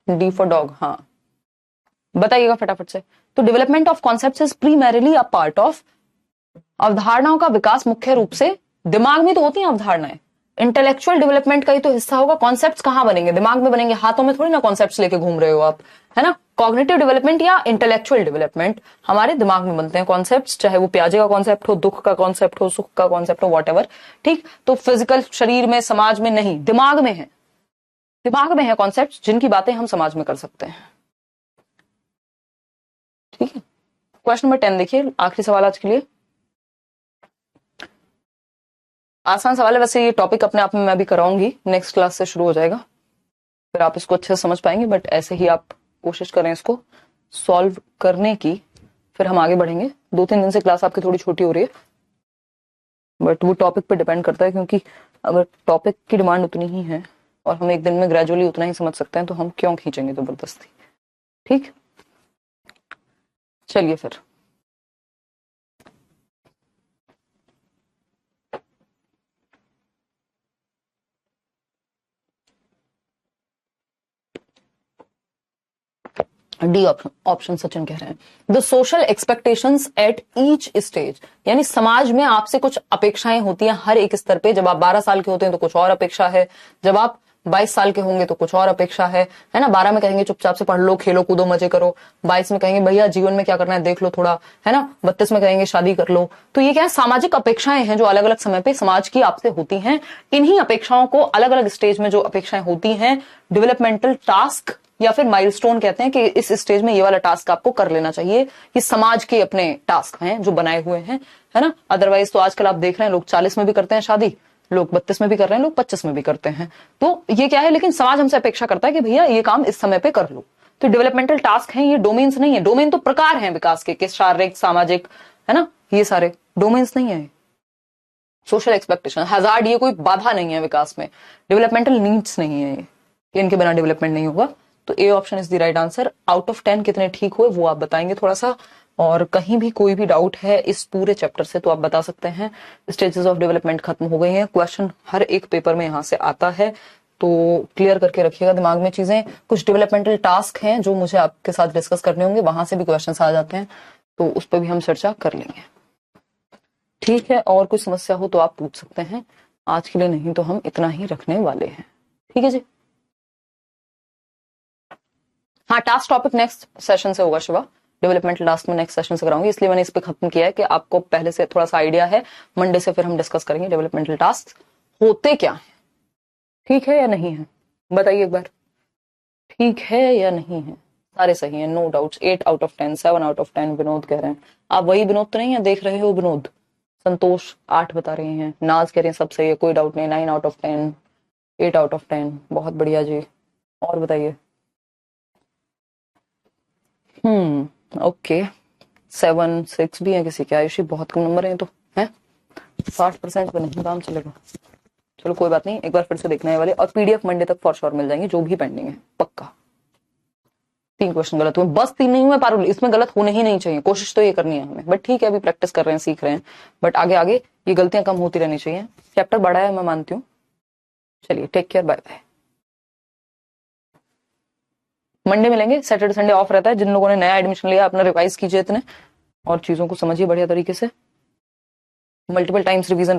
डी फॉर डॉग, हाँ बताइएगा फटाफट से। तो development of concepts is primarily a part of, अवधारणाओं का विकास मुख्य रूप से, दिमाग में तो होती हैं अवधारणाएं, इंटेलेक्चुअल डेवलपमेंट का ही तो हिस्सा होगा। कॉन्सेप्ट्स कहां बनेंगे? दिमाग में बनेंगे, हाथों में थोड़ी ना कॉन्सेप्ट्स लेके घूम रहे हो आप, है ना। कॉग्निटिव डेवलपमेंट या इंटेलेक्चुअल डेवलपमेंट हमारे दिमाग में बनते हैं कॉन्सेप्ट्स, चाहे वो प्याजे का कॉन्सेप्ट हो, दुख का कॉन्सेप्ट हो, सुख का कॉन्सेप्ट हो, वॉट एवर। ठीक, तो फिजिकल शरीर में, समाज में नहीं, दिमाग में है, दिमाग में है कॉन्सेप्ट जिनकी बातें हम समाज में कर सकते हैं। ठीक है, क्वेश्चन नंबर 10 देखिए, आखिरी सवाल आज के लिए। आसान सवाल है, वैसे ये टॉपिक अपने आप में मैं भी कराऊंगी, नेक्स्ट क्लास से शुरू हो जाएगा, फिर आप इसको अच्छे से समझ पाएंगे। बट ऐसे ही आप कोशिश करें इसको सॉल्व करने की, फिर हम आगे बढ़ेंगे। 2-3 दिन से क्लास आपकी थोड़ी छोटी हो रही है, बट वो टॉपिक पे डिपेंड करता है, क्योंकि अगर टॉपिक की डिमांड उतनी ही है और हम एक दिन में ग्रेजुअली उतना ही समझ सकते हैं, तो हम क्यों खींचेंगे जबरदस्ती। ठीक, चलिए फिर। डी ऑप्शन सचिन कह रहे हैं। The social expectations at each stage, यानी समाज में आपसे कुछ अपेक्षाएं होती हैं हर एक स्तर पे। जब आप 12 साल के होते हैं तो कुछ और अपेक्षा है, जब आप 22 साल के होंगे तो कुछ और अपेक्षा है ना। 12 में कहेंगे चुपचाप से पढ़ लो, खेलो कूदो मजे करो, 22 में कहेंगे भैया जीवन में क्या करना है देख लो थोड़ा, है ना। 32 में कहेंगे शादी कर लो। तो ये क्या है, सामाजिक अपेक्षाएं हैं जो अलग अलग समय पे समाज की आपसे होती हैं। इन्हीं अपेक्षाओं को अलग अलग स्टेज में जो अपेक्षाएं होती हैं, डेवलपमेंटल टास्क या फिर माइलस्टोन कहते हैं कि इस स्टेज में ये वाला टास्क आपको कर लेना चाहिए। ये समाज के अपने टास्क हैं जो बनाए हुए हैं, है ना। अदरवाइज तो आजकल आप देख रहे हैं लोग 40 में भी करते हैं शादी, लोग 32 में भी कर रहे हैं, लोग 25 में भी करते हैं। तो ये क्या है, लेकिन समाज हमसे अपेक्षा करता है कि भैया ये काम इस समय पे कर लो। तो डेवलपमेंटल टास्क हैं, ये डोमेन्स नहीं है। डोमेन तो प्रकार हैं विकास के शारीरिक, सामाजिक, है ना, ये सारे डोमेन्स नहीं है। सोशल एक्सपेक्टेशन, हजार्ड, ये कोई बाधा नहीं है विकास में। डेवलपमेंटल नीड्स नहीं है ये, इनके बिना डेवलपमेंट नहीं होगा। तो A option is the right answer. Out of 10 कितने ठीक हुए वो आप बताएंगे थोड़ा सा, और कहीं भी कोई भी डाउट है इस पूरे चैप्टर से तो आप बता सकते हैं। स्टेजेस ऑफ डेवलपमेंट खत्म हो गई हैं, क्वेश्चन हर एक पेपर में यहां से आता है, तो क्लियर करके रखिएगा दिमाग में चीजें। कुछ डेवलपमेंटल टास्क हैं जो मुझे आपके साथ डिस्कस करने होंगे, वहां से भी क्वेश्चन आ जाते हैं, तो उस पर भी हम चर्चा कर लेंगे। ठीक है, और कोई समस्या हो तो आप पूछ सकते हैं, आज के लिए नहीं तो हम इतना ही रखने वाले हैं। ठीक है जी, हाँ टास्क टॉपिक नेक्स्ट सेशन से होगा शिवा, डेवलपमेंटल टास्क में नेक्स्ट सेशन से कराऊंगी, इसलिए मैंने इस पे खत्म किया है कि आपको पहले से थोड़ा सा आइडिया है। मंडे से फिर हम डिस्कस करेंगे डेवलपमेंटल टास्क होते क्या है। ठीक है या नहीं है, बताइए एक बार, ठीक है या नहीं है? सारे सही है, no doubts. 8 out of 10, 7 out of 10 Vinod कह रहे हैं। आप वही विनोद तो नहीं है, देख रहे हो विनोद, संतोष 8 बता रही हैं, नाज कह रही हैं सब सही है, कोई डाउट नहीं, 9 आउट ऑफ 10, 8 आउट ऑफ 10, बहुत बढ़िया जी। और बताइए। ओके, 7, 6 भी है किसी के। आयुषी बहुत कम नंबर है तो है, 60% पे नहीं काम चलेगा। चलो कोई बात नहीं, एक बार फिर से देखना है वाले, और पीडीएफ मंडे तक फॉर श्योर मिल जाएंगे जो भी पेंडिंग है, पक्का। 3 क्वेश्चन गलत हुए, बस 3 नहीं हुए पारुल, इसमें गलत होने ही नहीं चाहिए, कोशिश तो ये करनी है हमें, बट ठीक है अभी प्रैक्टिस कर रहे हैं, सीख रहे हैं, बट आगे आगे ये गलतियां कम होती रहनी चाहिए। चैप्टर बड़ा है मैं मानती हूँ। चलिए take care, bye bye. Monday मिलेंगे, सैटरडे संडे ऑफ रहता है। जिन लोगों ने नया एडमिशन लिया अपना रिवाइज कीजिए इतने, और चीजों को समझिए बढ़िया तरीके से, मल्टीपल टाइम्स रिवीजन